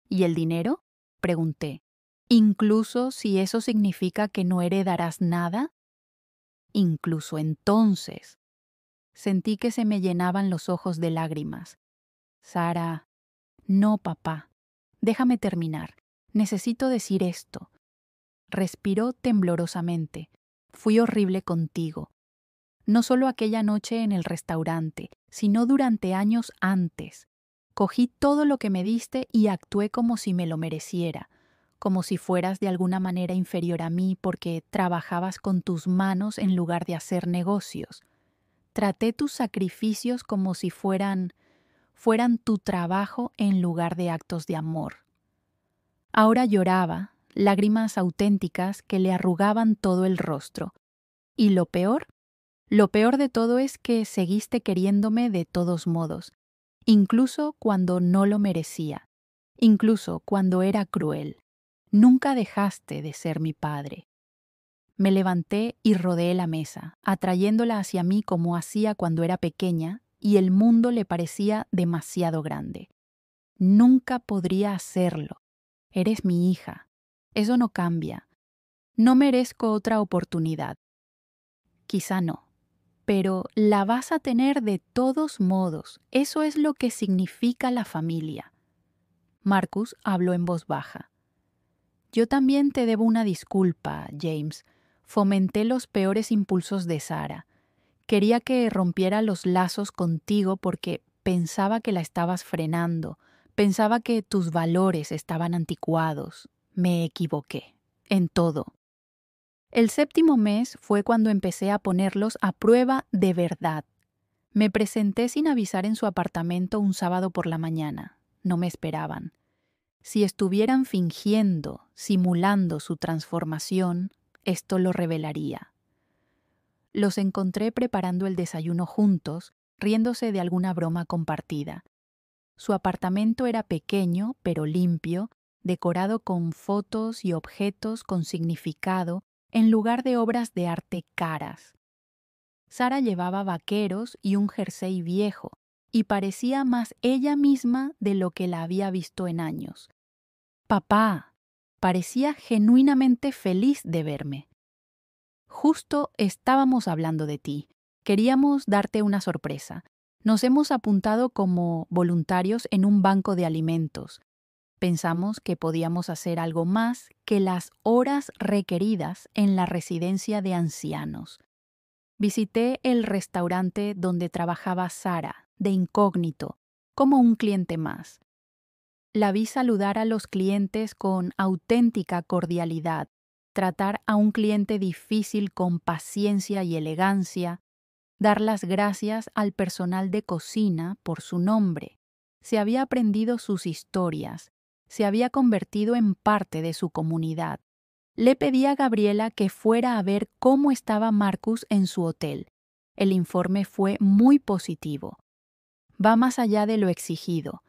¿Y el dinero?, pregunté. ¿Incluso si eso significa que no heredarás nada? Incluso entonces. Sentí que se me llenaban los ojos de lágrimas. Sara, no, papá. Déjame terminar. Necesito decir esto. Respiró temblorosamente. Fui horrible contigo. No solo aquella noche en el restaurante, sino durante años antes. Cogí todo lo que me diste y actué como si me lo mereciera, como si fueras de alguna manera inferior a mí porque trabajabas con tus manos en lugar de hacer negocios. Traté tus sacrificios como si fueran tu trabajo en lugar de actos de amor. Ahora lloraba, lágrimas auténticas que le arrugaban todo el rostro. Y lo peor de todo es que seguiste queriéndome de todos modos, incluso cuando no lo merecía, incluso cuando era cruel. Nunca dejaste de ser mi padre. Me levanté y rodeé la mesa, atrayéndola hacia mí como hacía cuando era pequeña, y el mundo le parecía demasiado grande. Nunca podría hacerlo. Eres mi hija. Eso no cambia. No merezco otra oportunidad. Quizá no, pero la vas a tener de todos modos. Eso es lo que significa la familia. Marcus habló en voz baja. Yo también te debo una disculpa, James. Fomenté los peores impulsos de Sarah. Quería que rompiera los lazos contigo porque pensaba que la estabas frenando. Pensaba que tus valores estaban anticuados. Me equivoqué. En todo. El 7º mes fue cuando empecé a ponerlos a prueba de verdad. Me presenté sin avisar en su apartamento un sábado por la mañana. No me esperaban. Si estuvieran fingiendo, simulando su transformación, esto lo revelaría. Los encontré preparando el desayuno juntos, riéndose de alguna broma compartida. Su apartamento era pequeño, pero limpio, decorado con fotos y objetos con significado en lugar de obras de arte caras. Sarah llevaba vaqueros y un jersey viejo, y parecía más ella misma de lo que la había visto en años. Papá, parecía genuinamente feliz de verme. Justo estábamos hablando de ti. Queríamos darte una sorpresa. Nos hemos apuntado como voluntarios en un banco de alimentos. Pensamos que podíamos hacer algo más que las horas requeridas en la residencia de ancianos. Visité el restaurante donde trabajaba Sarah, de incógnito, como un cliente más. La vi saludar a los clientes con auténtica cordialidad, tratar a un cliente difícil con paciencia y elegancia, dar las gracias al personal de cocina por su nombre. Se había aprendido sus historias, se había convertido en parte de su comunidad. Le pedí a Gabriela que fuera a ver cómo estaba Marcus en su hotel. El informe fue muy positivo. Va más allá de lo exigido.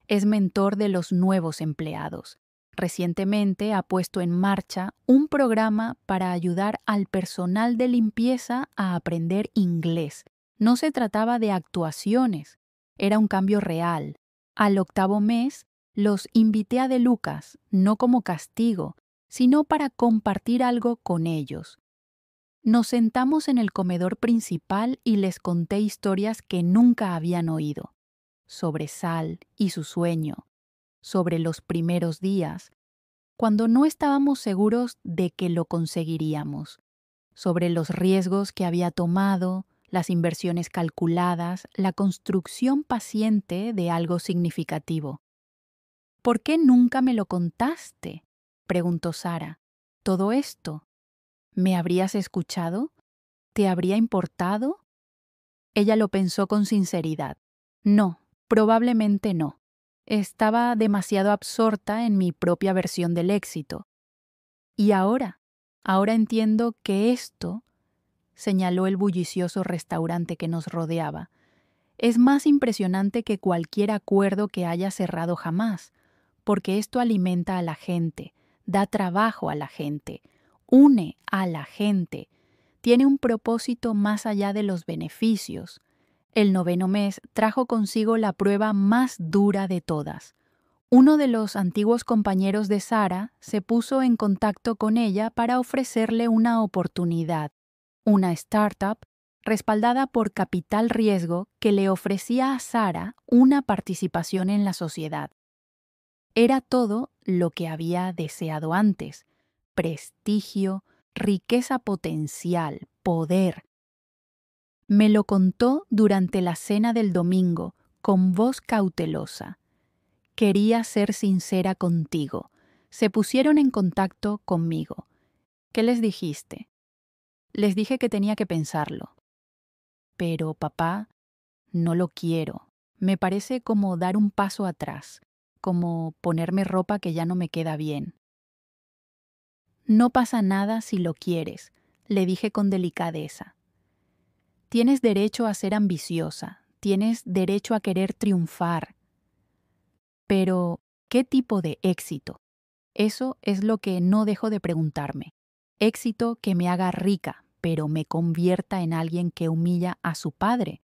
Es mentor de los nuevos empleados. Recientemente ha puesto en marcha un programa para ayudar al personal de limpieza a aprender inglés. No se trataba de actuaciones, era un cambio real. Al 8º mes, los invité a De Lucas, no como castigo, sino para compartir algo con ellos. Nos sentamos en el comedor principal y les conté historias que nunca habían oído. Sobre Sal y su sueño, sobre los primeros días, cuando no estábamos seguros de que lo conseguiríamos, sobre los riesgos que había tomado, las inversiones calculadas, la construcción paciente de algo significativo. ¿Por qué nunca me lo contaste?, preguntó Sarah. ¿Todo esto? ¿Me habrías escuchado? ¿Te habría importado? Ella lo pensó con sinceridad. No. Probablemente no. Estaba demasiado absorta en mi propia versión del éxito. Y ahora entiendo que esto, señaló el bullicioso restaurante que nos rodeaba, es más impresionante que cualquier acuerdo que haya cerrado jamás, porque esto alimenta a la gente, da trabajo a la gente, une a la gente, tiene un propósito más allá de los beneficios. El 9º mes trajo consigo la prueba más dura de todas. Uno de los antiguos compañeros de Sarah se puso en contacto con ella para ofrecerle una oportunidad, una startup respaldada por capital riesgo que le ofrecía a Sarah una participación en la sociedad. Era todo lo que había deseado antes: prestigio, riqueza potencial, poder. Me lo contó durante la cena del domingo, con voz cautelosa. Quería ser sincera contigo. Se pusieron en contacto conmigo. ¿Qué les dijiste? Les dije que tenía que pensarlo. Pero, papá, no lo quiero. Me parece como dar un paso atrás, como ponerme ropa que ya no me queda bien. No pasa nada si lo quieres, le dije con delicadeza. Tienes derecho a ser ambiciosa, tienes derecho a querer triunfar. Pero, ¿qué tipo de éxito? Eso es lo que no dejo de preguntarme. Éxito que me haga rica, pero me convierta en alguien que humilla a su padre.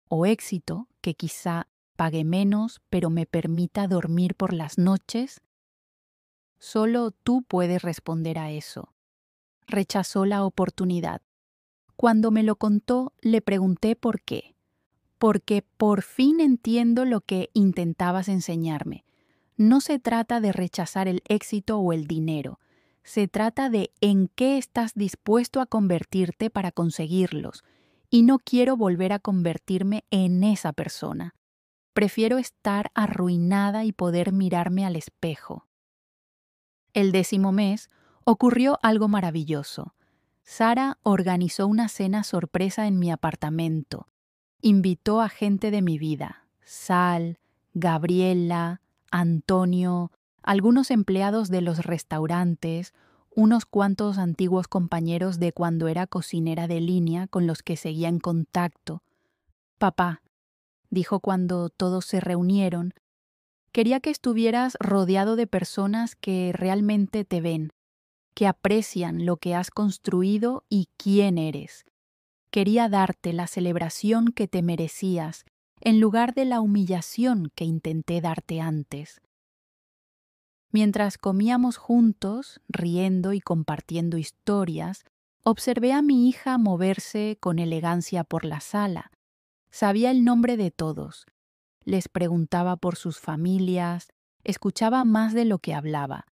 O éxito que quizá pague menos, pero me permita dormir por las noches. Solo tú puedes responder a eso. Rechazó la oportunidad. Cuando me lo contó, le pregunté por qué. Porque por fin entiendo lo que intentabas enseñarme. No se trata de rechazar el éxito o el dinero. Se trata de en qué estás dispuesto a convertirte para conseguirlos. Y no quiero volver a convertirme en esa persona. Prefiero estar arruinada y poder mirarme al espejo. El 10º mes ocurrió algo maravilloso. Sara organizó una cena sorpresa en mi apartamento. Invitó a gente de mi vida, Sal, Gabriela, Antonio, algunos empleados de los restaurantes, unos cuantos antiguos compañeros de cuando era cocinera de línea con los que seguía en contacto. Papá, dijo cuando todos se reunieron, quería que estuvieras rodeado de personas que realmente te ven, que aprecian lo que has construido y quién eres. Quería darte la celebración que te merecías, en lugar de la humillación que intenté darte antes. Mientras comíamos juntos, riendo y compartiendo historias, observé a mi hija moverse con elegancia por la sala. Sabía el nombre de todos. Les preguntaba por sus familias, escuchaba más de lo que hablaba.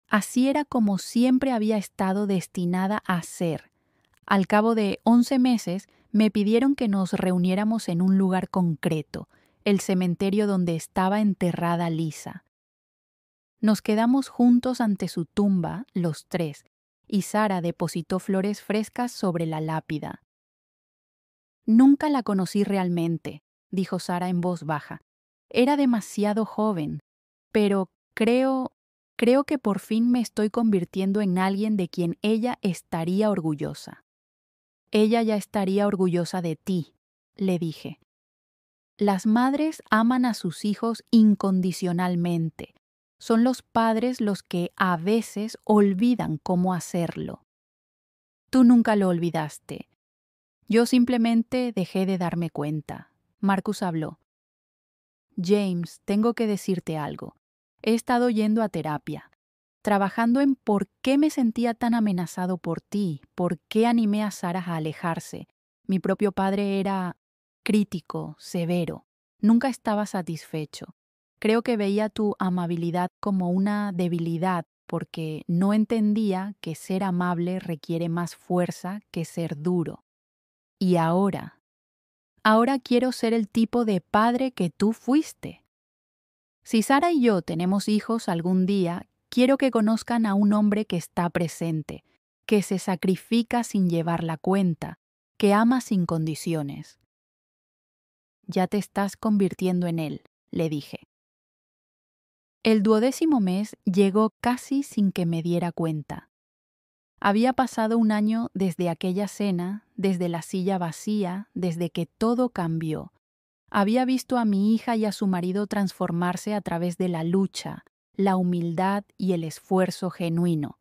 Así era como siempre había estado destinada a ser. Al cabo de 11 meses, me pidieron que nos reuniéramos en un lugar concreto, el cementerio donde estaba enterrada Lisa. Nos quedamos juntos ante su tumba, los tres, y Sara depositó flores frescas sobre la lápida. Nunca la conocí realmente, dijo Sara en voz baja. Era demasiado joven, pero creo que por fin me estoy convirtiendo en alguien de quien ella estaría orgullosa. Ella ya estaría orgullosa de ti, le dije. Las madres aman a sus hijos incondicionalmente. Son los padres los que a veces olvidan cómo hacerlo. Tú nunca lo olvidaste. Yo simplemente dejé de darme cuenta. Marcus habló. James, tengo que decirte algo. He estado yendo a terapia, trabajando en por qué me sentía tan amenazado por ti, por qué animé a Sarah a alejarse. Mi propio padre era crítico, severo. Nunca estaba satisfecho. Creo que veía tu amabilidad como una debilidad porque no entendía que ser amable requiere más fuerza que ser duro. Y ahora quiero ser el tipo de padre que tú fuiste. Si Sara y yo tenemos hijos algún día, quiero que conozcan a un hombre que está presente, que se sacrifica sin llevar la cuenta, que ama sin condiciones. Ya te estás convirtiendo en él, le dije. El 12º mes llegó casi sin que me diera cuenta. Había pasado un año desde aquella cena, desde la silla vacía, desde que todo cambió. Había visto a mi hija y a su marido transformarse a través de la lucha, la humildad y el esfuerzo genuino.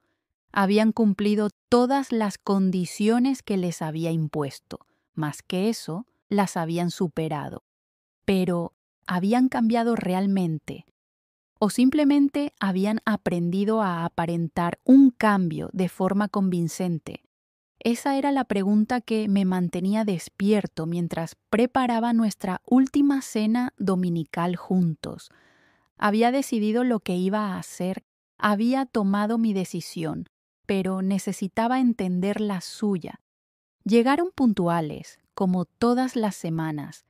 Habían cumplido todas las condiciones que les había impuesto. Más que eso, las habían superado. Pero, ¿habían cambiado realmente? ¿O simplemente habían aprendido a aparentar un cambio de forma convincente? Esa era la pregunta que me mantenía despierto mientras preparaba nuestra última cena dominical juntos. Había decidido lo que iba a hacer, había tomado mi decisión, pero necesitaba entender la suya. Llegaron puntuales, como todas las semanas.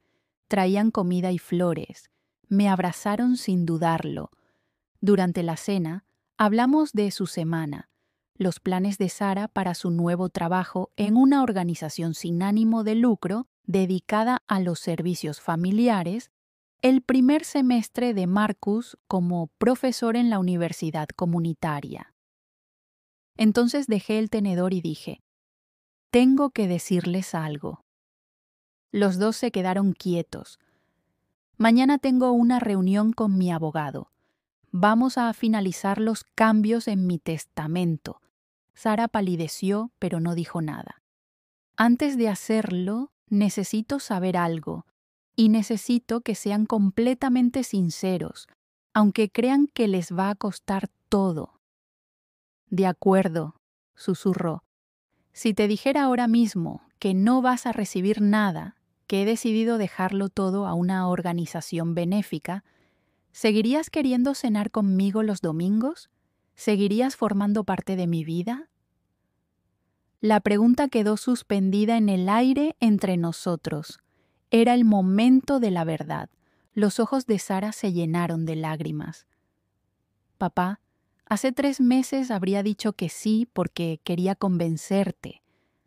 Traían comida y flores. Me abrazaron sin dudarlo. Durante la cena, Hablamos de su semana, los planes de Sara para su nuevo trabajo en una organización sin ánimo de lucro dedicada a los servicios familiares, el primer semestre de Marcus como profesor en la universidad comunitaria. Entonces dejé el tenedor y dije, tengo que decirles algo. Los dos se quedaron quietos. Mañana tengo una reunión con mi abogado. Vamos a finalizar los cambios en mi testamento. Sara palideció, pero no dijo nada. Antes de hacerlo, necesito saber algo, y necesito que sean completamente sinceros, aunque crean que les va a costar todo. De acuerdo, susurró. Si te dijera ahora mismo que no vas a recibir nada, que he decidido dejarlo todo a una organización benéfica, ¿seguirías queriendo cenar conmigo los domingos? ¿Seguirías formando parte de mi vida? La pregunta quedó suspendida en el aire entre nosotros. Era el momento de la verdad. Los ojos de Sara se llenaron de lágrimas. Papá, hace 3 meses habría dicho que sí porque quería convencerte.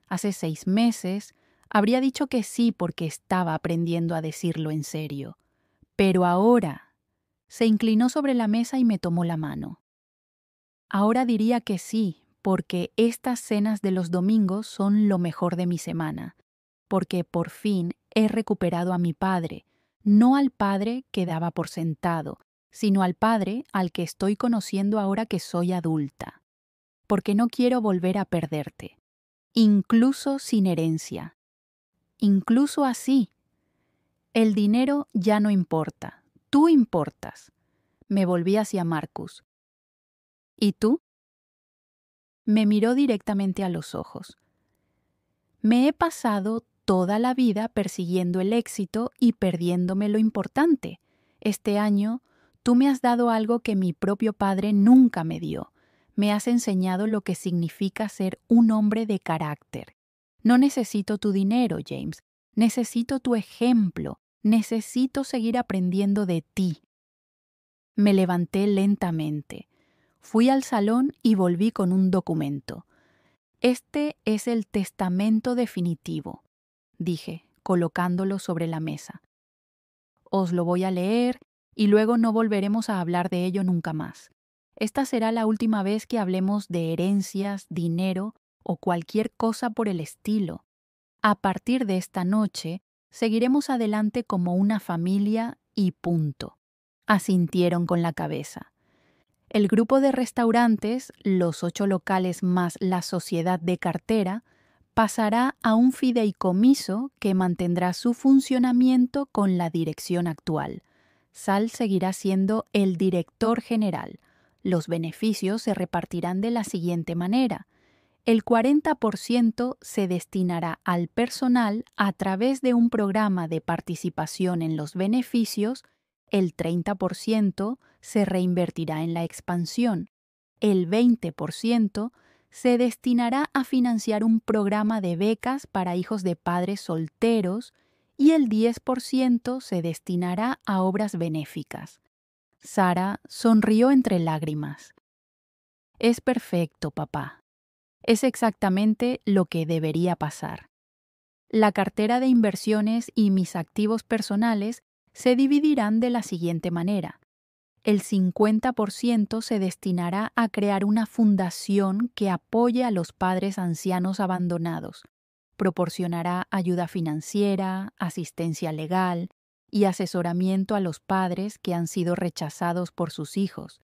Hace 6 meses habría dicho que sí porque estaba aprendiendo a decirlo en serio. Pero ahora... Se inclinó sobre la mesa y me tomó la mano. Ahora diría que sí, porque estas cenas de los domingos son lo mejor de mi semana, porque por fin he recuperado a mi padre, no al padre que daba por sentado, sino al padre al que estoy conociendo ahora que soy adulta, porque no quiero volver a perderte, incluso sin herencia, incluso así. El dinero ya no importa, tú importas. Me volví hacia Marcus. ¿Y tú? Me miró directamente a los ojos. Me he pasado toda la vida persiguiendo el éxito y perdiéndome lo importante. Este año, tú me has dado algo que mi propio padre nunca me dio. Me has enseñado lo que significa ser un hombre de carácter. No necesito tu dinero, James. Necesito tu ejemplo. Necesito seguir aprendiendo de ti. Me levanté lentamente. Fui al salón y volví con un documento. Este es el testamento definitivo, dije, colocándolo sobre la mesa. Os lo voy a leer y luego no volveremos a hablar de ello nunca más. Esta será la última vez que hablemos de herencias, dinero o cualquier cosa por el estilo. A partir de esta noche, seguiremos adelante como una familia y punto. Asintieron con la cabeza. El grupo de restaurantes, los 8 locales más la sociedad de cartera, pasará a un fideicomiso que mantendrá su funcionamiento con la dirección actual. Sal seguirá siendo el director general. Los beneficios se repartirán de la siguiente manera. El 40% se destinará al personal a través de un programa de participación en los beneficios, el 30% se reinvertirá en la expansión, el 20% se destinará a financiar un programa de becas para hijos de padres solteros y el 10% se destinará a obras benéficas. Sara sonrió entre lágrimas. Es perfecto, papá. Es exactamente lo que debería pasar. La cartera de inversiones y mis activos personales se dividirán de la siguiente manera. El 50% se destinará a crear una fundación que apoye a los padres ancianos abandonados. Proporcionará ayuda financiera, asistencia legal y asesoramiento a los padres que han sido rechazados por sus hijos.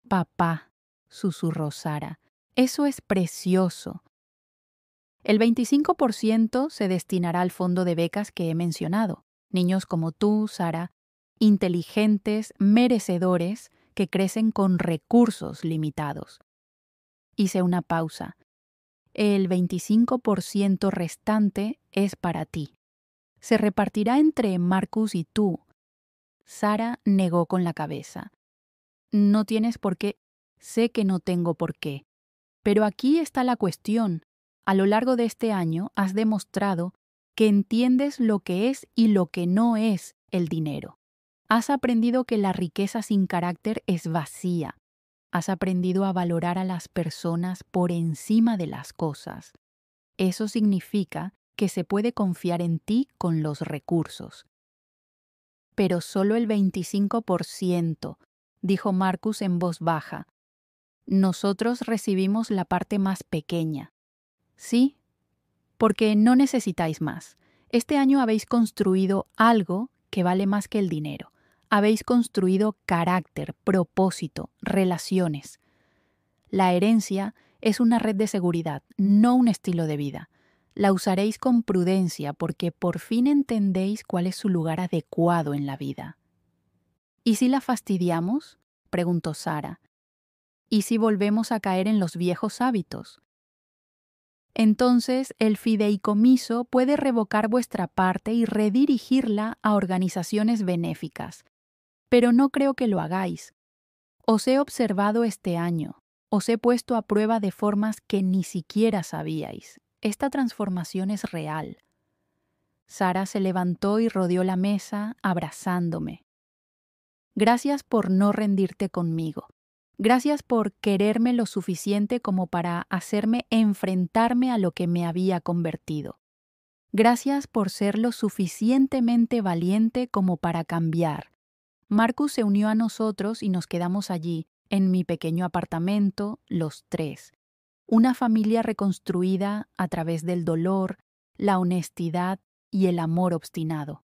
Papá, susurró Sara, eso es precioso. El 25% se destinará al fondo de becas que he mencionado. Niños como tú, Sara, inteligentes, merecedores, que crecen con recursos limitados. Hice una pausa. El 25% restante es para ti. Se repartirá entre Marcus y tú. Sara negó con la cabeza. No tienes por qué. Sé que no tengo por qué. Pero aquí está la cuestión. A lo largo de este año has demostrado que entiendes lo que es y lo que no es el dinero. Has aprendido que la riqueza sin carácter es vacía. Has aprendido a valorar a las personas por encima de las cosas. Eso significa que se puede confiar en ti con los recursos. Pero solo el 25%, dijo Marcus en voz baja. Nosotros recibimos la parte más pequeña. Sí, porque no necesitáis más. Este año habéis construido algo que vale más que el dinero. Habéis construido carácter, propósito, relaciones. La herencia es una red de seguridad, no un estilo de vida. La usaréis con prudencia porque por fin entendéis cuál es su lugar adecuado en la vida. ¿Y si la fastidiamos?, preguntó Sara. ¿Y si volvemos a caer en los viejos hábitos? Entonces el fideicomiso puede revocar vuestra parte y redirigirla a organizaciones benéficas. Pero no creo que lo hagáis. Os he observado este año. Os he puesto a prueba de formas que ni siquiera sabíais. Esta transformación es real. Sara se levantó y rodeó la mesa, abrazándome. Gracias por no rendirte conmigo. Gracias por quererme lo suficiente como para hacerme enfrentarme a lo que me había convertido. Gracias por ser lo suficientemente valiente como para cambiar. Marcus se unió a nosotros y nos quedamos allí, en mi pequeño apartamento, los tres. Una familia reconstruida a través del dolor, la honestidad y el amor obstinado.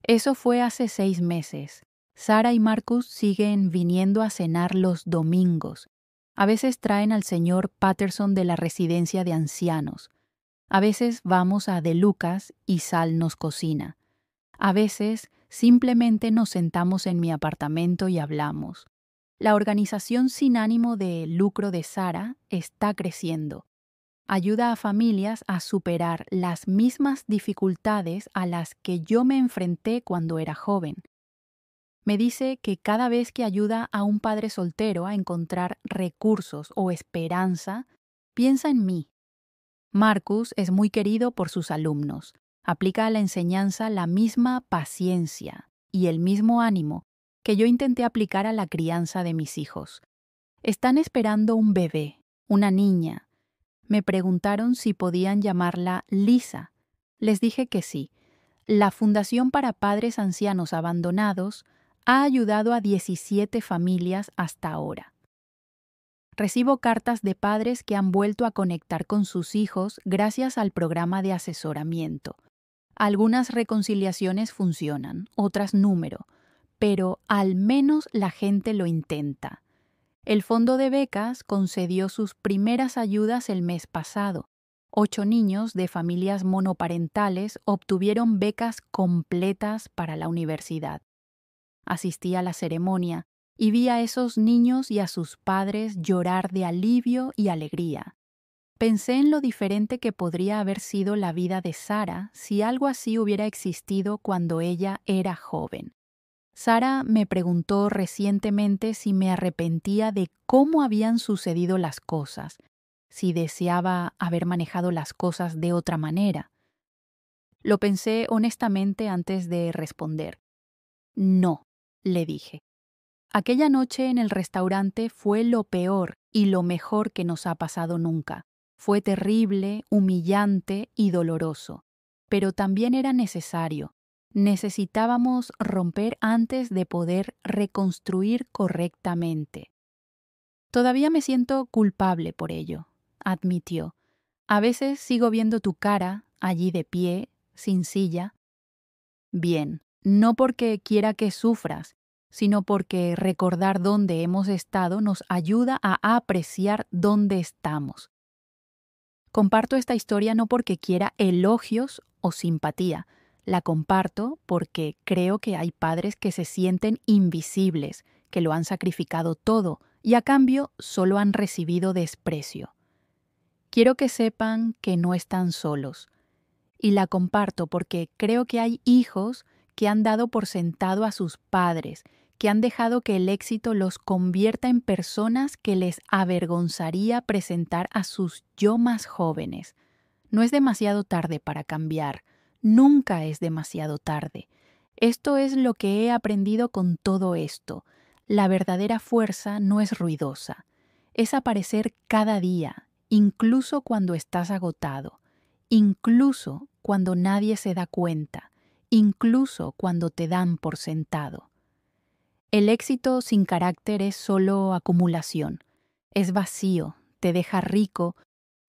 Eso fue hace 6 meses. Sara y Marcus siguen viniendo a cenar los domingos. A veces traen al señor Patterson de la residencia de ancianos. A veces vamos a De Lucas y Sal nos cocina. A veces simplemente nos sentamos en mi apartamento y hablamos. La organización sin ánimo de lucro de Sara está creciendo. Ayuda a familias a superar las mismas dificultades a las que yo me enfrenté cuando era joven. Me dice que cada vez que ayuda a un padre soltero a encontrar recursos o esperanza, piensa en mí. Marcus es muy querido por sus alumnos. Aplica a la enseñanza la misma paciencia y el mismo ánimo que yo intenté aplicar a la crianza de mis hijos. Están esperando un bebé, una niña. Me preguntaron si podían llamarla Lisa. Les dije que sí. La Fundación para Padres Ancianos Abandonados ha ayudado a 17 familias hasta ahora. Recibo cartas de padres que han vuelto a conectar con sus hijos gracias al programa de asesoramiento. Algunas reconciliaciones funcionan, otras número, pero al menos la gente lo intenta. El Fondo de Becas concedió sus primeras ayudas el mes pasado. 8 niños de familias monoparentales obtuvieron becas completas para la universidad. Asistí a la ceremonia y vi a esos niños y a sus padres llorar de alivio y alegría. Pensé en lo diferente que podría haber sido la vida de Sara si algo así hubiera existido cuando ella era joven. Sara me preguntó recientemente si me arrepentía de cómo habían sucedido las cosas, si deseaba haber manejado las cosas de otra manera. Lo pensé honestamente antes de responder. No, le dije. Aquella noche en el restaurante fue lo peor y lo mejor que nos ha pasado nunca. Fue terrible, humillante y doloroso, pero también era necesario. Necesitábamos romper antes de poder reconstruir correctamente. Todavía me siento culpable por ello, admitió. A veces sigo viendo tu cara, allí de pie, sin silla. Bien, no porque quiera que sufras, sino porque recordar dónde hemos estado nos ayuda a apreciar dónde estamos. Comparto esta historia no porque quiera elogios o simpatía. La comparto porque creo que hay padres que se sienten invisibles, que lo han sacrificado todo y a cambio solo han recibido desprecio. Quiero que sepan que no están solos. Y la comparto porque creo que hay hijos que han dado por sentado a sus padres, que han dejado que el éxito los convierta en personas que les avergonzaría presentar a sus yo más jóvenes. No es demasiado tarde para cambiar. Nunca es demasiado tarde. Esto es lo que he aprendido con todo esto. La verdadera fuerza no es ruidosa, es aparecer cada día, incluso cuando estás agotado, incluso cuando nadie se da cuenta, incluso cuando te dan por sentado. El éxito sin carácter es solo acumulación, es vacío, te deja rico,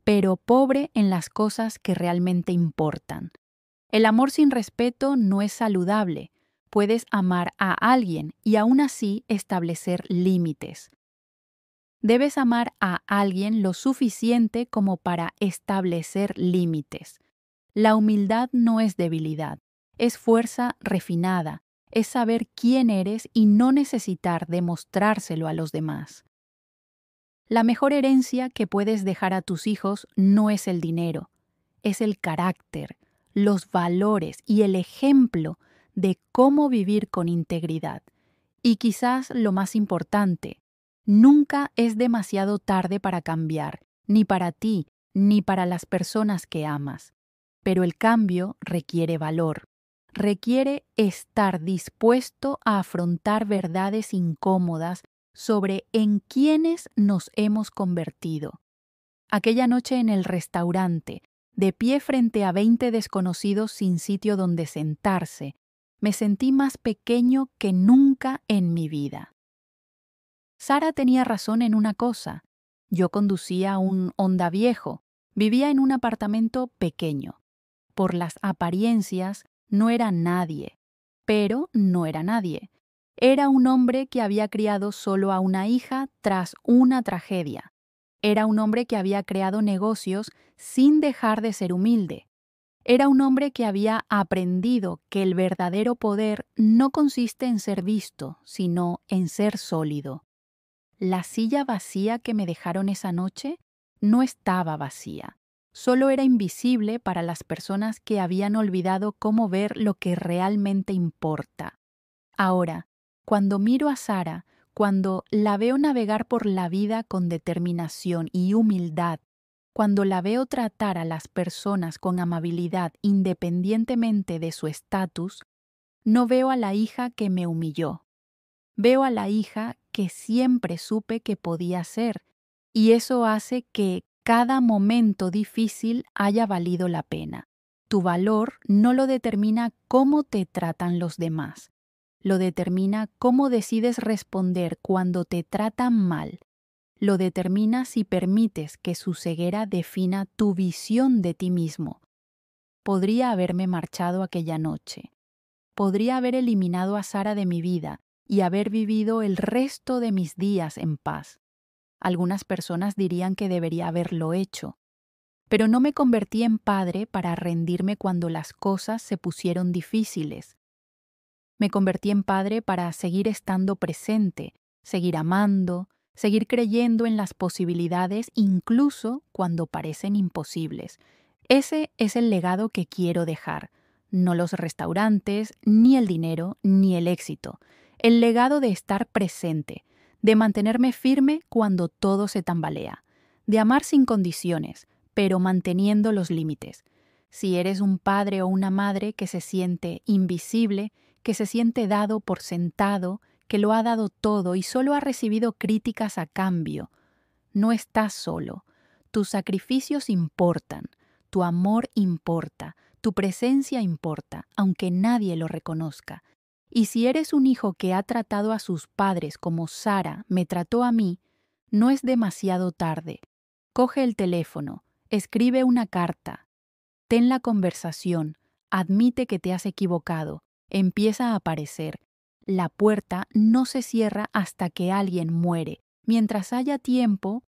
pero pobre en las cosas que realmente importan. El amor sin respeto no es saludable. Puedes amar a alguien y aún así establecer límites. Debes amar a alguien lo suficiente como para establecer límites. La humildad no es debilidad, es fuerza refinada, es saber quién eres y no necesitar demostrárselo a los demás. La mejor herencia que puedes dejar a tus hijos no es el dinero, es el carácter, los valores y el ejemplo de cómo vivir con integridad. Y quizás lo más importante, nunca es demasiado tarde para cambiar, ni para ti, ni para las personas que amas. Pero el cambio requiere valor, requiere estar dispuesto a afrontar verdades incómodas sobre en quiénes nos hemos convertido. Aquella noche en el restaurante, de pie frente a 20 desconocidos sin sitio donde sentarse, me sentí más pequeño que nunca en mi vida. Sara tenía razón en una cosa. Yo conducía un Honda viejo, vivía en un apartamento pequeño. Por las apariencias, no era nadie, pero no era nadie. Era un hombre que había criado solo a una hija tras una tragedia. Era un hombre que había creado negocios sin dejar de ser humilde. Era un hombre que había aprendido que el verdadero poder no consiste en ser visto, sino en ser sólido. La silla vacía que me dejaron esa noche no estaba vacía. Solo era invisible para las personas que habían olvidado cómo ver lo que realmente importa. Ahora, cuando miro a Sara, cuando la veo navegar por la vida con determinación y humildad, cuando la veo tratar a las personas con amabilidad independientemente de su estatus, no veo a la hija que me humilló. Veo a la hija que siempre supe que podía ser, y eso hace que cada momento difícil haya valido la pena. Tu valor no lo determina cómo te tratan los demás, lo determina cómo decides responder cuando te tratan mal, lo determina si permites que su ceguera defina tu visión de ti mismo. Podría haberme marchado aquella noche, podría haber eliminado a Sara de mi vida y haber vivido el resto de mis días en paz. Algunas personas dirían que debería haberlo hecho, pero no me convertí en padre para rendirme cuando las cosas se pusieron difíciles. Me convertí en padre para seguir estando presente, seguir amando, seguir creyendo en las posibilidades incluso cuando parecen imposibles. Ese es el legado que quiero dejar, no los restaurantes, ni el dinero, ni el éxito. El legado de estar presente, de mantenerme firme cuando todo se tambalea, de amar sin condiciones, pero manteniendo los límites. Si eres un padre o una madre que se siente invisible, que se siente dado por sentado, que lo ha dado todo y solo ha recibido críticas a cambio, no estás solo. Tus sacrificios importan, tu amor importa, tu presencia importa, aunque nadie lo reconozca. Y si eres un hijo que ha tratado a sus padres como Sara me trató a mí, no es demasiado tarde. Coge el teléfono, escribe una carta, ten la conversación, admite que te has equivocado, empieza a aparecer. La puerta no se cierra hasta que alguien muere. Mientras haya tiempo,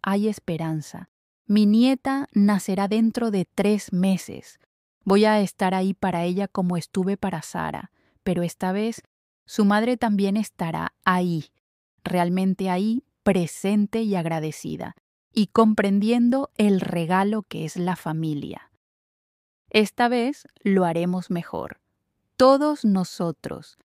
hay esperanza. Mi nieta nacerá dentro de 3 meses. Voy a estar ahí para ella como estuve para Sara, pero esta vez su madre también estará ahí, realmente ahí, presente y agradecida, y comprendiendo el regalo que es la familia. Esta vez lo haremos mejor. Todos nosotros.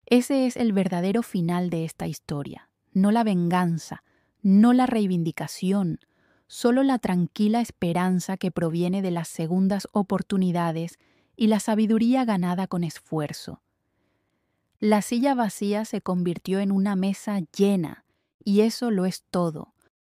Ese es el verdadero final de esta historia, no la venganza, no la reivindicación, solo la tranquila esperanza que proviene de las segundas oportunidades y la sabiduría ganada con esfuerzo. La silla vacía se convirtió en una mesa llena, y eso lo es todo.